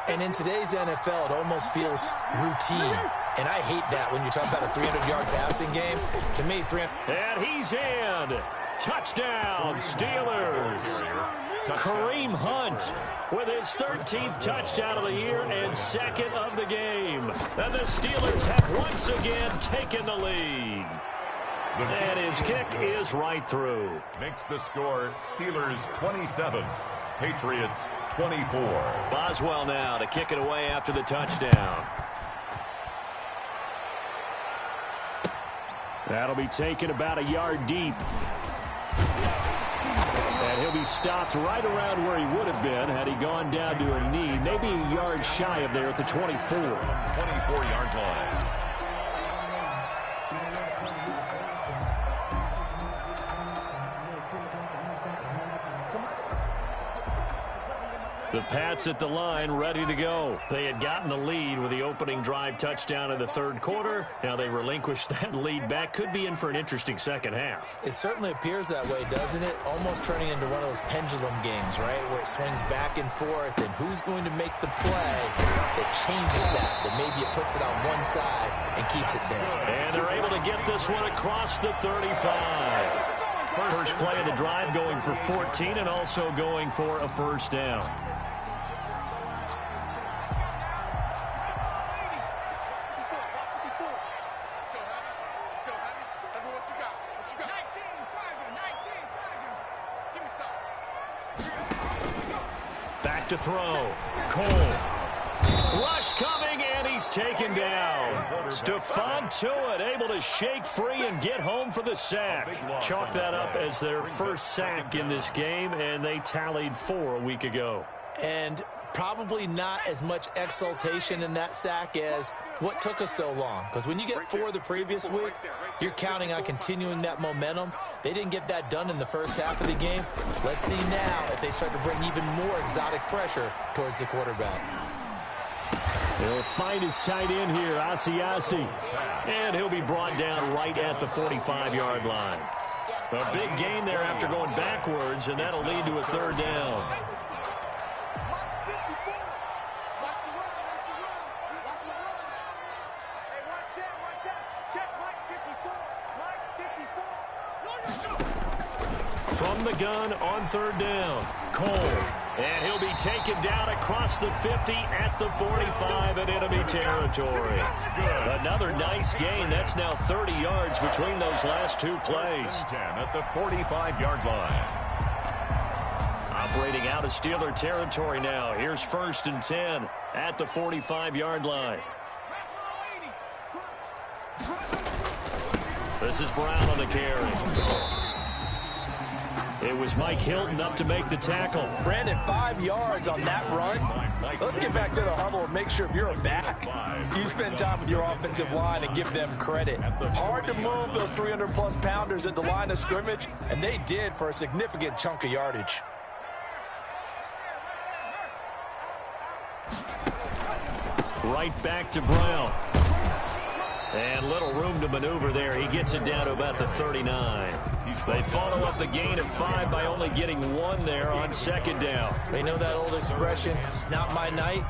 And in today's NFL, it almost feels routine. And I hate that when you talk about a 300-yard passing game. To me, 300... And he's in. Touchdown, Steelers. Kareem Hunt with his 13th touchdown of the year and 2nd of the game. And the Steelers have once again taken the lead. And his kick is right through. Makes the score Steelers 27, Patriots 24. Boswell now to kick it away after the touchdown. That'll be taken about a yard deep. And he'll be stopped right around where he would have been had he gone down to a knee, maybe a yard shy of there at the 24. 24-yard line. The Pats at the line, ready to go. They had gotten the lead with the opening drive touchdown in the 3rd quarter. Now they relinquished that lead back. Could be in for an interesting 2nd half. It certainly appears that way, doesn't it? Almost turning into one of those pendulum games, right? Where it swings back and forth, and who's going to make the play that changes that maybe it puts it on one side and keeps it there. And they're able to get this one across the 35. First play of the drive going for 14 and also going for a 1st down. Back to throw. Cole. Rush coming, and he's taken down. Stephon Tuitt able to shake free and get home for the sack. Chalk that up as their 1st sack in this game, and they tallied 4 a week ago. And probably not as much exultation in that sack as what took us so long. Because when you get 4 the previous week, you're counting on continuing that momentum. They didn't get that done in the 1st half of the game. Let's see now if they start to bring even more exotic pressure towards the quarterback. He'll find his tight end here, Asiasi. And he'll be brought down right at the 45-yard line. A big gain there after going backwards, and that'll lead to a 3rd down. From the gun on 3rd down, Cole. And he'll be taken down across the 50 at the 45 in enemy territory. Another nice gain. That's now 30 yards between those last 2 plays. 10 at the 45-yard line. Operating out of Steeler territory now. Here's 1st and 10 at the 45-yard line. This is Brown on the carry. It was Mike Hilton up to make the tackle. Brandon, 5 yards on that run. Let's get back to the huddle and make sure if you're a back, you spend time with your offensive line and give them credit. Hard to move those 300-plus pounders at the line of scrimmage, and they did for a significant chunk of yardage. Right back to Brown. And little room to maneuver there. He gets it down to about the 39. They follow up the gain of 5 by only getting 1 there on second down. They know that old expression, it's not my night.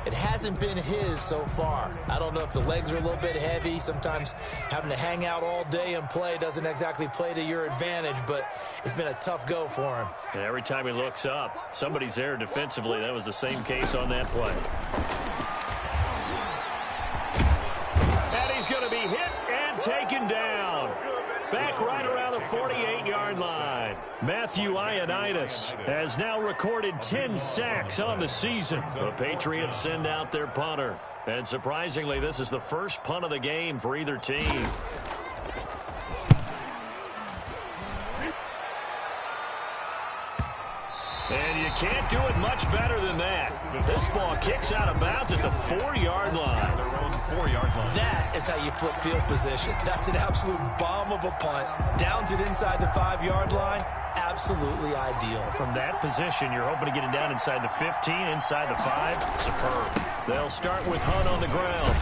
It hasn't been his so far. I don't know if the legs are a little bit heavy. Sometimes having to hang out all day and play doesn't exactly play to your advantage, but it's been a tough go for him. And every time he looks up, somebody's there defensively. That was the same case on that play. And he's going to be hit and taken down. Back right around the 48-yard line. Matthew Ioannidis has now recorded 10 sacks on the season. The Patriots send out their punter. And surprisingly, this is the first punt of the game for either team. And you can't do it much better than that. This ball kicks out of bounds at the 4-yard line. That is how you flip field position. That's an absolute bomb of a punt. Downs it inside the 5-yard line. Absolutely ideal. From that position, you're hoping to get it down inside the 15, inside the 5. Superb. They'll start with Hunt on the ground.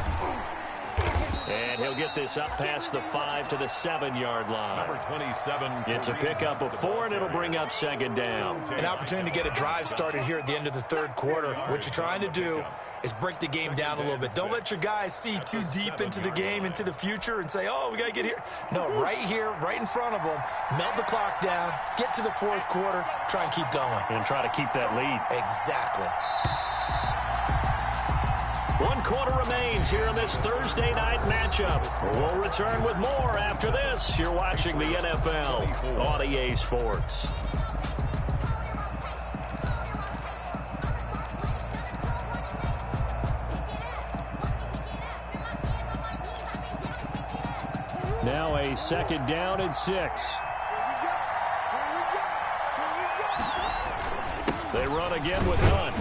And he'll get this up past the 5 to the 7-yard line. Number 27. It's a pickup of 4, and it'll bring up second down. An opportunity to get a drive started here at the end of the 3rd quarter. What you're trying to do is break the game down a little bit. Don't let your guys see too deep into the game, into the future, and say, oh, we got to get here. No, right here, right in front of them, melt the clock down, get to the 4th quarter, try and keep going. And try to keep that lead. Exactly. 1 quarter remains here in this Thursday night matchup. We'll return with more after this. You're watching the NFL on EA Sports. Now a second down and 6. They run again with Hunt.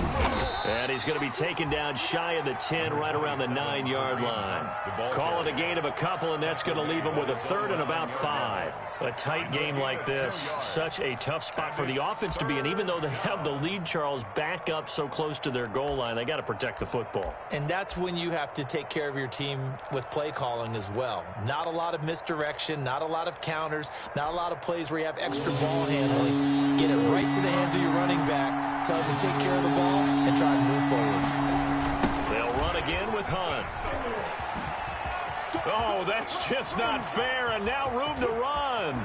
And he's going to be taken down shy of the 10, right around the 9-yard line. Call it a gain of a couple, and that's going to leave him with a 3rd and about 5. A tight game like this, such a tough spot for the offense to be in. Even though they have the lead, Charles, back up so close to their goal line, they got to protect the football. And that's when you have to take care of your team with play calling as well. Not a lot of misdirection, not a lot of counters, not a lot of plays where you have extra ball handling. Get it right to the hands of your running back, tell him to take care of the ball, and try to move forward. They'll run again with Hunt. Oh, that's just not fair, and now room to run.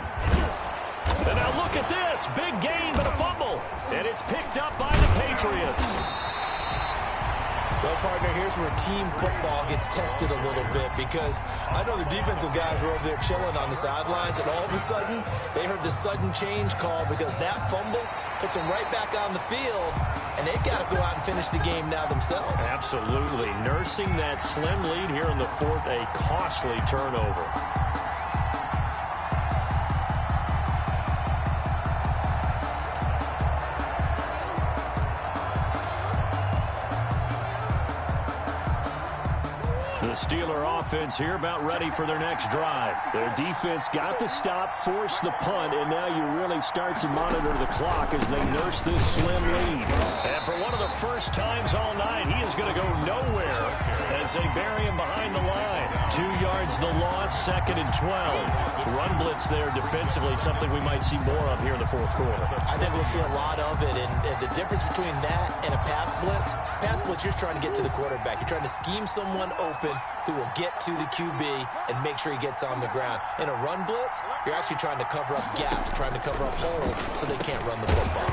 And now look at this. Big gain, but a fumble. And it's picked up by the Patriots. Well, partner, here's where team football gets tested a little bit, because I know the defensive guys were over there chilling on the sidelines, and all of a sudden, they heard the sudden change call because that fumble puts them right back on the field, and they've got to go out and finish the game now themselves. Absolutely. Nursing that slim lead here in the 4th, a costly turnover. The Steeler offense here about ready for their next drive. Their defense got the stop, forced the punt, and now you really start to monitor the clock as they nurse this slim lead. And for one of the first times all night, he is going to go nowhere as they bury him behind the line. 2 yards the loss, 2nd and 12. Run blitz there defensively, something we might see more of here in the 4th quarter. I think we'll see a lot of it, and the difference between that and a pass blitz, you're trying to get to the quarterback. You're trying to scheme someone open who will get to the QB and make sure he gets on the ground. In a run blitz, you're actually trying to cover up gaps, trying to cover up holes so they can't run the football.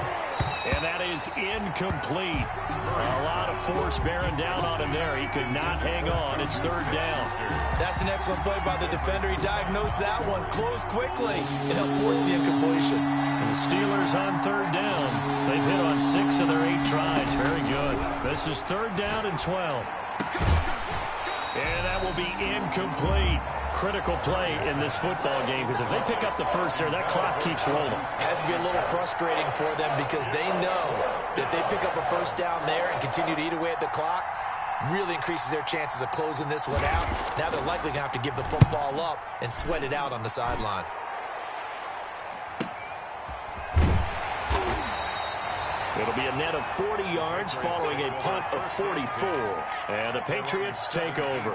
And that is incomplete. A lot of force bearing down on him there. He could not hang on. It's 3rd down. That's an excellent play by the defender. He diagnosed that one, closed quickly, and helped force the incompletion. And the Steelers on 3rd down. They've hit on 6 of their 8 tries. Very good. This is 3rd down and 12. And that will be incomplete. Critical play in this football game, because if they pick up the first there, that clock keeps rolling. Has to be a little frustrating for them, because they know that they pick up a first down there and continue to eat away at the clock, really increases their chances of closing this one out. Now they're likely going to have to give the football up and sweat it out on the sideline. It'll be a net of 40 yards following a punt of 44. And the Patriots take over.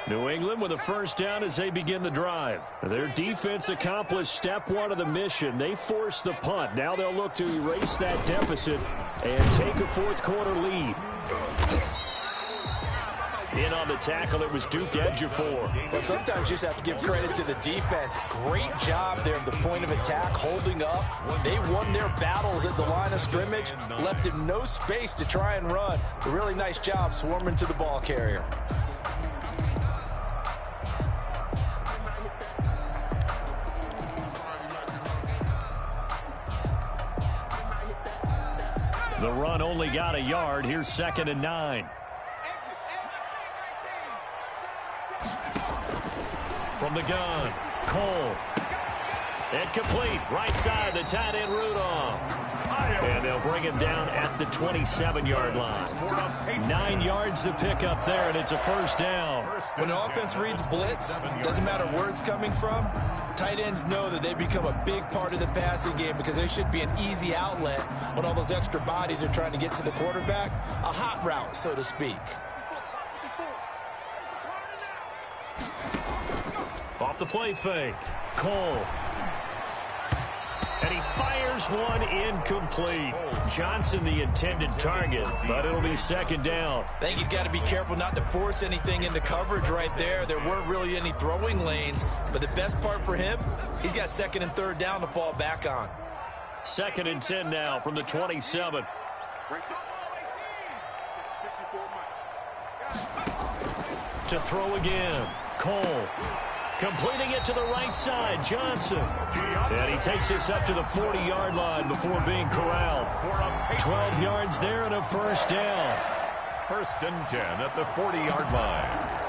New England with a first down as they begin the drive. Their defense accomplished step one of the mission. They forced the punt. Now they'll look to erase that deficit and take a fourth quarter lead. In on the tackle, it was Duke Ejiofor. Well, sometimes you just have to give credit to the defense. Great job there at the point of attack, holding up. They won their battles at the line of scrimmage, left him no space to try and run. A really nice job swarming to the ball carrier. The run only got a yard. Here's 2nd and 9. From the gun, Cole. Incomplete. Right side, the tight end Rudolph. And they'll bring him down at the 27-yard line. 9 yards to pick up there, and it's a first down. When the offense reads blitz, doesn't matter where it's coming from, tight ends know that they become a big part of the passing game because they should be an easy outlet when all those extra bodies are trying to get to the quarterback. A hot route, so to speak. Off the play fake, Cole. And he fires one incomplete. Johnson the intended target, but it'll be 2nd down. I think he's got to be careful not to force anything into coverage right there. There weren't really any throwing lanes, but the best part for him, he's got 2nd and 3rd down to fall back on. 2nd and 10 now from the 27. To throw again, Cole. Completing it to the right side, Johnson. And he takes this up to the 40-yard line before being corralled. 12 yards there and a first down. 1st and 10 at the 40-yard line.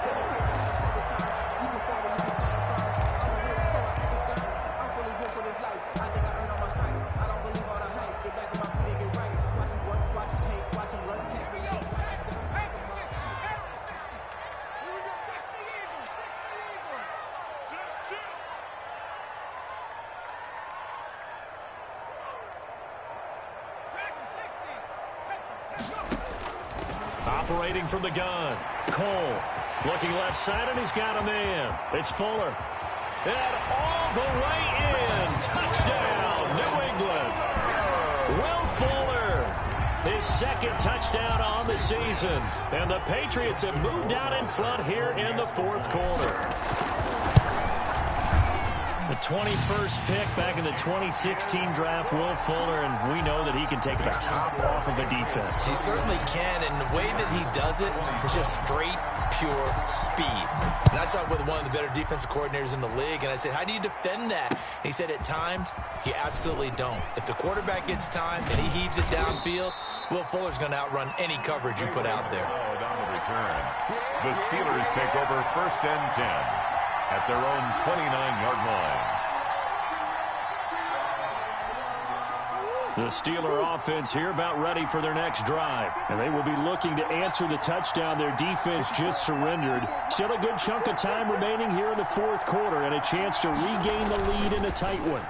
Operating from the gun, Cole. Looking left side, and he's got a man. It's Fuller. And all the way in. Touchdown, New England. Will Fuller, his 2nd touchdown on the season. And the Patriots have moved out in front here in the 4th quarter. The 21st pick back in the 2016 draft, Will Fuller, and we know that he can take the top off of a defense. He certainly can, and the way that he does it is just straight, pure speed. And I saw it with one of the better defensive coordinators in the league, and I said, how do you defend that? And he said, at times, you absolutely don't. If the quarterback gets time and he heaves it downfield, Will Fuller's going to outrun any coverage you put out there. On the return, the Steelers take over 1st and 10. At their own 29-yard line. The Steeler offense here about ready for their next drive. And they will be looking to answer the touchdown their defense just surrendered. Still a good chunk of time remaining here in the 4th quarter and a chance to regain the lead in a tight one.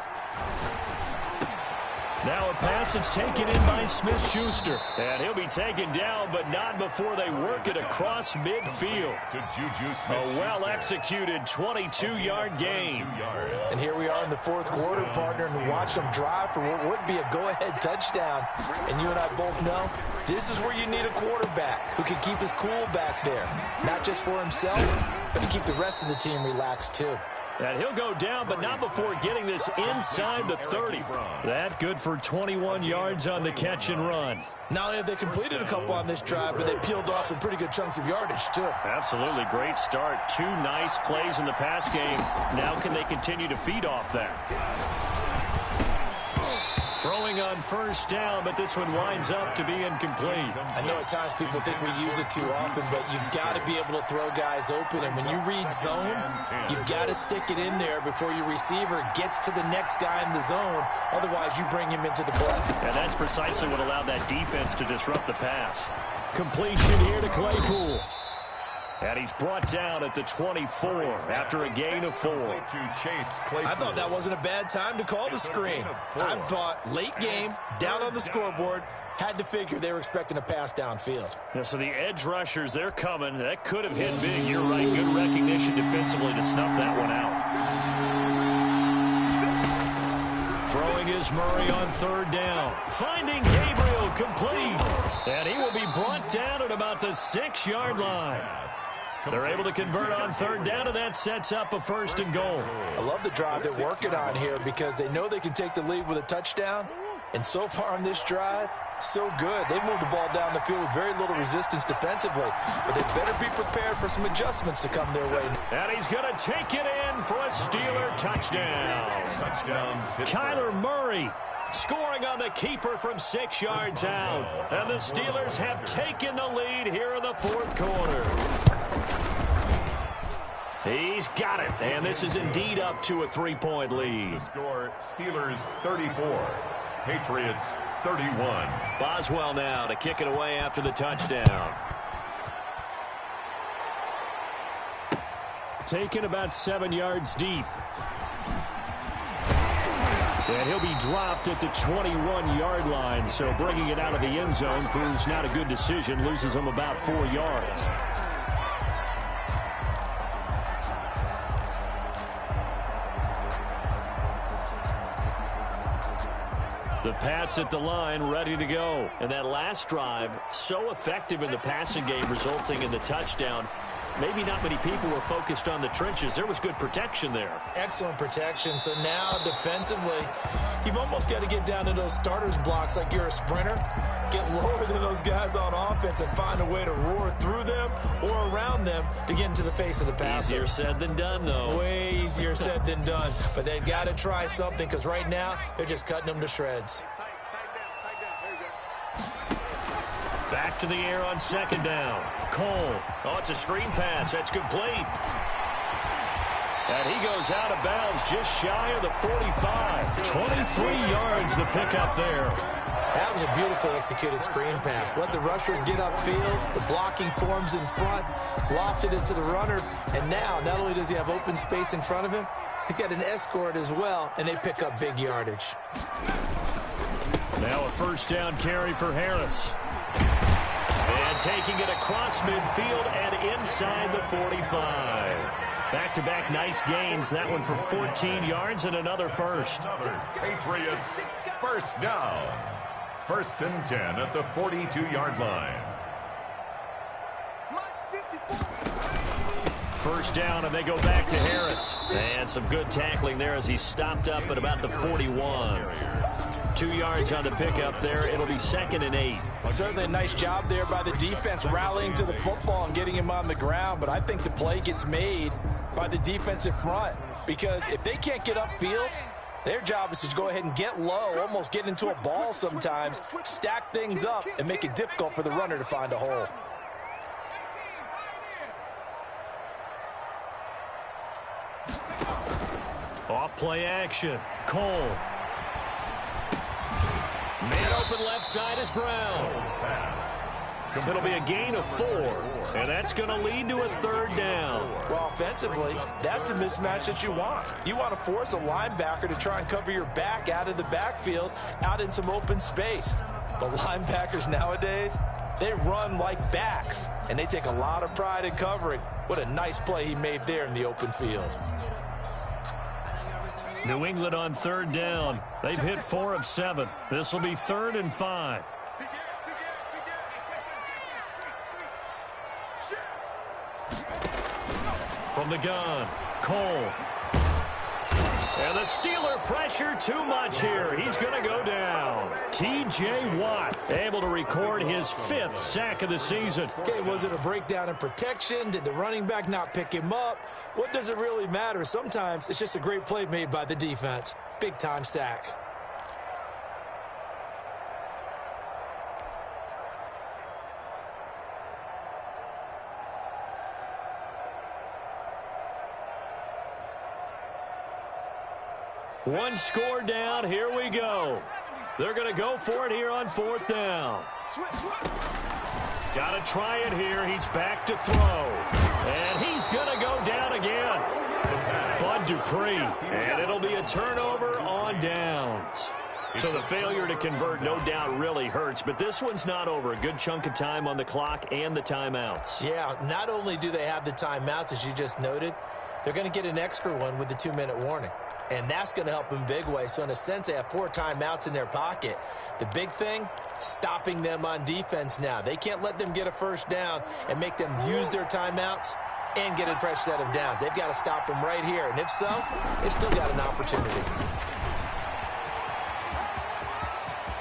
Now a pass that's taken in by Smith-Schuster. And he'll be taken down, but not before they work it across midfield. To Juju Smith-Schuster. A well-executed 22-yard gain. And here we are in the 4th quarter, partner, and watch them drive for what would be a go-ahead touchdown. And you and I both know this is where you need a quarterback who can keep his cool back there. Not just for himself, but to keep the rest of the team relaxed, too. And he'll go down, but not before getting this inside the 30. That good for 21 yards on the catch and run. Not only have they completed a couple on this drive, but they peeled off some pretty good chunks of yardage, too. Absolutely great start. 2 nice plays in the pass game. Now can they continue to feed off that? Throwing on first down, but this one winds up to be incomplete. I know at times people think we use it too often, but you've got to be able to throw guys open. And when you read zone, you've got to stick it in there before your receiver gets to the next guy in the zone. Otherwise, you bring him into the play. And that's precisely what allowed that defense to disrupt the pass. Completion here to Claypool. And he's brought down at the 24 after a gain of 4. I thought that wasn't a bad time to call the screen. I thought late game, down on the scoreboard, had to figure they were expecting a pass downfield. Yeah, so the edge rushers, they're coming. That could have hit big. You're right. Good recognition defensively to snuff that one out. Throwing is Murray on 3rd down. Finding Gabriel complete. And he will be brought down at about the 6-yard line. They're able to convert on 3rd down, and that sets up a 1st and goal. I love the drive they're working on here because they know they can take the lead with a touchdown. And so far on this drive, so good. They moved the ball down the field with very little resistance defensively. But they better be prepared for some adjustments to come their way. And he's going to take it in for a Steeler touchdown. Kyler Murray scoring on the keeper from 6 yards out. And the Steelers have taken the lead here in the 4th quarter. He's got it, and this is indeed up to a 3-point lead. The score, Steelers 34, Patriots 31. Boswell now to kick it away after the touchdown. Taken about 7 yards deep. And he'll be dropped at the 21-yard line, so bringing it out of the end zone proves not a good decision, loses him about 4 yards. The Pats at the line, ready to go. And that last drive, so effective in the passing game, resulting in the touchdown. Maybe not many people were focused on the trenches. There was good protection there. Excellent protection. So now defensively, you've almost got to get down to those starters blocks like you're a sprinter. Get lower than those guys on offense and find a way to roar through them or around them to get into the face of the passer. Easier said than done, though. Way easier said than done. But they've got to try something because right now they're just cutting them to shreds. Back to the air on 2nd down. Cole. Oh, it's a screen pass. That's complete. And he goes out of bounds just shy of the 45. 23 yards the pickup there. That was a beautifully executed screen pass. Let the rushers get upfield. The blocking forms in front. Lofted it to the runner. And now, not only does he have open space in front of him, he's got an escort as well, and they pick up big yardage. Now a 1st down carry for Harris. And taking it across midfield and inside the 45. Back-to-back nice gains. That one for 14 yards and another 1st. Patriots 1st down. 1st and 10 at the 42-yard line. 1st down, and they go back to Harris. And some good tackling there as he stopped up at about the 41. 2 yards on the pickup there. It'll be 2nd and 8. Certainly a nice job there by the defense rallying to the football and getting him on the ground. But I think the play gets made by the defensive front because if they can't get upfield, their job is to go ahead and get low, almost get into a ball sometimes, stack things up, and make it difficult for the runner to find a hole. Off play action. Cole. Man open left side is Brown. It'll be a gain of 4, and that's going to lead to a 3rd down. Well, offensively, that's the mismatch that you want. You want to force a linebacker to try and cover your back out of the backfield, out in some open space. The linebackers nowadays, they run like backs, and they take a lot of pride in covering. What a nice play he made there in the open field. New England on 3rd down. They've hit 4 of 7. This will be 3rd and 5. From the gun, Cole. And the Steeler pressure too much here. He's going to go down. T.J. Watt able to record his 5th sack of the season. Okay, was it a breakdown in protection? Did the running back not pick him up? What does it really matter? Sometimes it's just a great play made by the defense. Big-time sack. One score down. Here we go. They're going to go for it here on 4th down. Got to try it here. He's back to throw. And he's going to go down again. Bud Dupree. And it'll be a turnover on downs. So the failure to convert no doubt really hurts, but this one's not over. A good chunk of time on the clock and the timeouts. Yeah, not only do they have the timeouts, as you just noted, they're going to get an extra one with the 2-minute warning. And that's going to help in big way. So in a sense, they have 4 timeouts in their pocket. The big thing, stopping them on defense now. They can't let them get a first down and make them use their timeouts and get a fresh set of downs. They've got to stop them right here. And if so, they've still got an opportunity.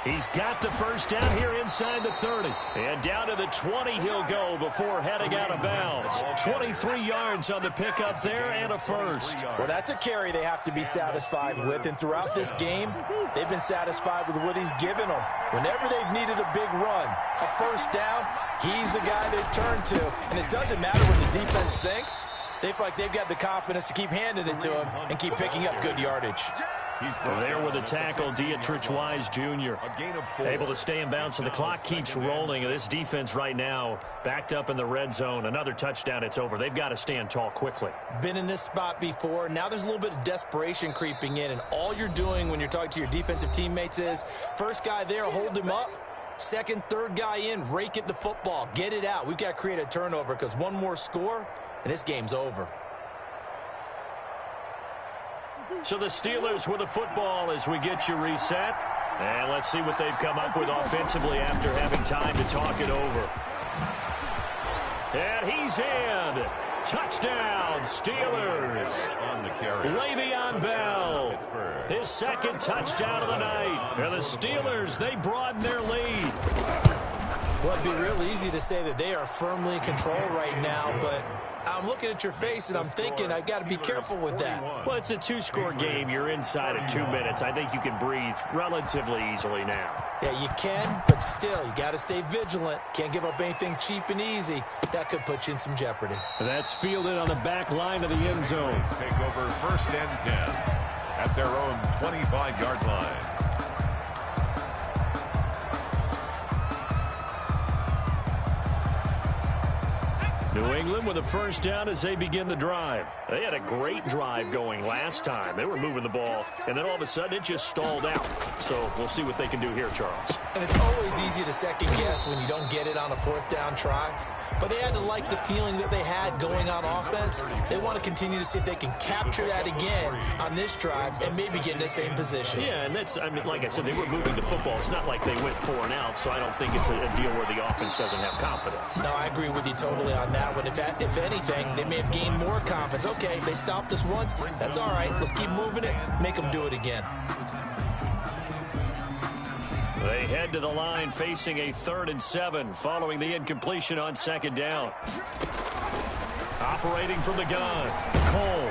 He's got the first down here inside the 30. And down to the 20 he'll go before heading out of bounds. 23 yards on the pickup there and a first. Well, that's a carry they have to be satisfied with. And throughout this game, they've been satisfied with what he's given them. Whenever they've needed a big run, a first down, he's the guy they've turned to. And it doesn't matter what the defense thinks. They feel like they've got the confidence to keep handing it to him and keep picking up good yardage. There with a tackle, Dietrich Wise Jr. Able to stay in bounds, so the clock keeps rolling. This defense right now backed up in the red zone. Another touchdown, it's over. They've got to stand tall quickly. Been in this spot before. Now there's a little bit of desperation creeping in, and all you're doing when you're talking to your defensive teammates is first guy there, hold him up. Second, third guy in, rake at the football. Get it out. We've got to create a turnover because one more score, and this game's over. So the Steelers with the football as we get you reset. And let's see what they've come up with offensively after having time to talk it over. And he's in. Touchdown, Steelers. On the carry. Le'Veon Bell. His second touchdown of the night. And the Steelers, they broaden their lead. Well, it'd be real easy to say that they are firmly in control right now, but I'm looking at your face and I'm thinking I've got to be careful with that. Well, it's a 2-score game. You're inside of 2 minutes. I think you can breathe relatively easily now. Yeah, you can, but still, you got to stay vigilant. Can't give up anything cheap and easy. That could put you in some jeopardy. That's fielded on the back line of the end zone. Take over first and 10 at their own 25-yard line. New England with a first down as they begin the drive. They had a great drive going last time. They were moving the ball, and then all of a sudden it just stalled out. So we'll see what they can do here, Charles. And it's always easy to second guess when you don't get it on a fourth down try. But they had to like the feeling that they had going on offense. They want to continue to see if they can capture that again on this drive and maybe get in the same position. Yeah, and that's, I mean, like I said, they were moving the football. It's not like they went 4 and out, so I don't think it's a deal where the offense doesn't have confidence. No, I agree with you totally on that one. If anything, they may have gained more confidence. Okay, they stopped us once. That's all right. Let's keep moving it. Make them do it again. They head to the line facing a 3rd and 7 following the incompletion on second down. Operating from the gun, Cole.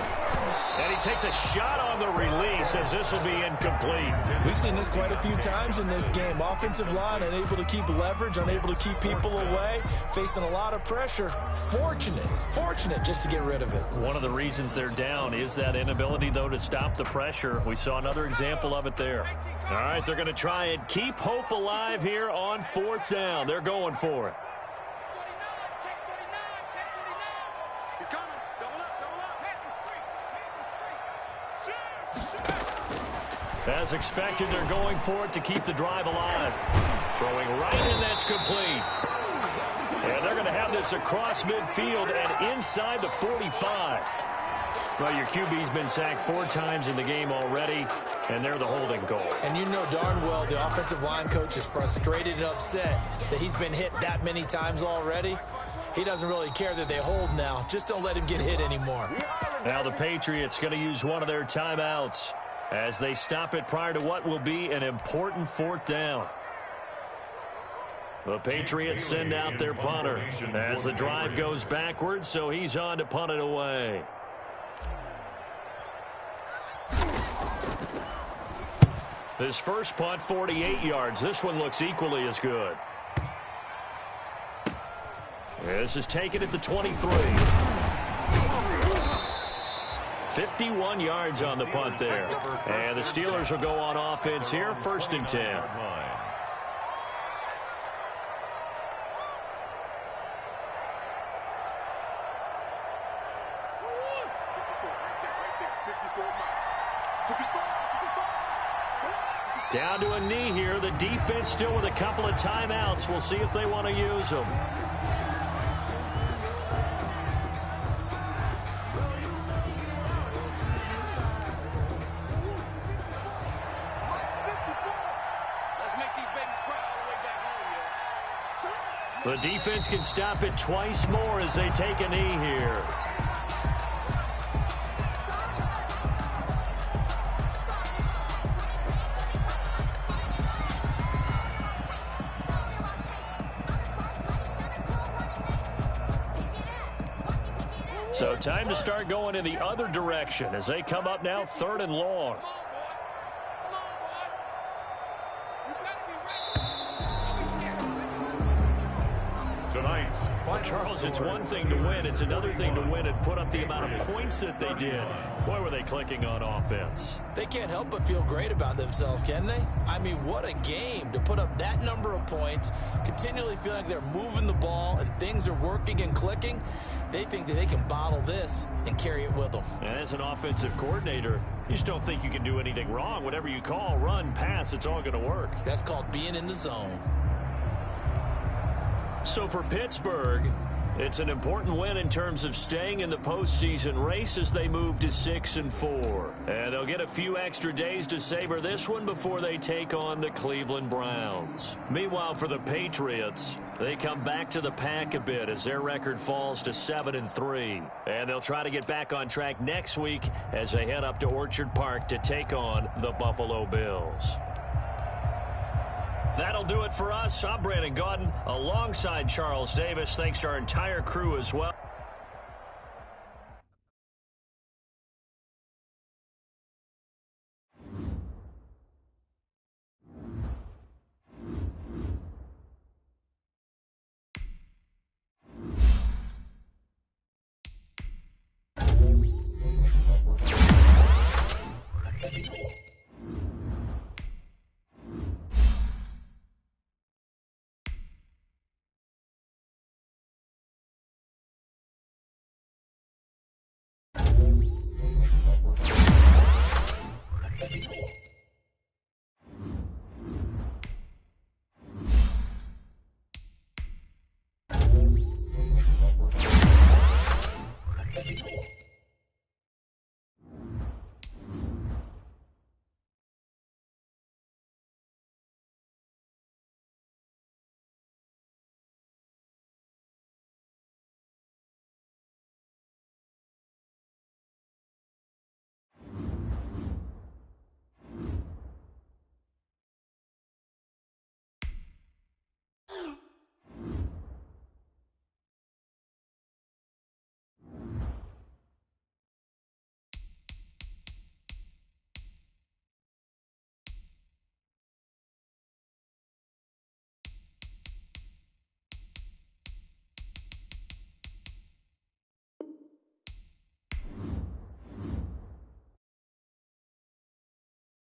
And he takes a shot on the release as this will be incomplete. We've seen this quite a few times in this game. Offensive line unable to keep leverage, unable to keep people away, facing a lot of pressure. Fortunate just to get rid of it. One of the reasons they're down is that inability, though, to stop the pressure. We saw another example of it there. All right, they're going to try and keep hope alive here on 4th down. They're going for it. As expected, they're going for it to keep the drive alive. Throwing right in, that's complete. And they're going to have this across midfield and inside the 45. Well, your QB's been sacked 4 times in the game already, and they're the holding goal. And you know darn well the offensive line coach is frustrated and upset that he's been hit that many times already. He doesn't really care that they hold now. Just don't let him get hit anymore. Now the Patriots going to use one of their timeouts as they stop it prior to what will be an important 4th down. The Patriots send out their punter as the drive goes backwards, so he's on to punt it away. His first punt, 48 yards. This one looks equally as good. This is taken at the 23. 51 yards on the punt there. And the Steelers will go on offense here, 1st and 10. Down to a knee here. The defense still with a couple of timeouts. We'll see if they want to use them. The defense can stop it twice more as they take a knee here. So time to start going in the other direction as they come up now 3rd and long. Tonight's Well, Charles, it's one thing to win. It's another thing to win and put up the amount of points that they did. Boy, were they clicking on offense. They can't help but feel great about themselves, can they? I mean, what a game to put up that number of points, continually feeling like they're moving the ball and things are working and clicking. They think that they can bottle this and carry it with them. And as an offensive coordinator, you just don't think you can do anything wrong. Whatever you call, run, pass, it's all going to work. That's called being in the zone. So for Pittsburgh, it's an important win in terms of staying in the postseason race as they move to 6-4. And they'll get a few extra days to savor this one before they take on the Cleveland Browns. Meanwhile, for the Patriots, they come back to the pack a bit as their record falls to 7-3. And they'll try to get back on track next week as they head up to Orchard Park to take on the Buffalo Bills. That'll do it for us. I'm Brandon Gaudin alongside Charles Davis. Thanks to our entire crew as well.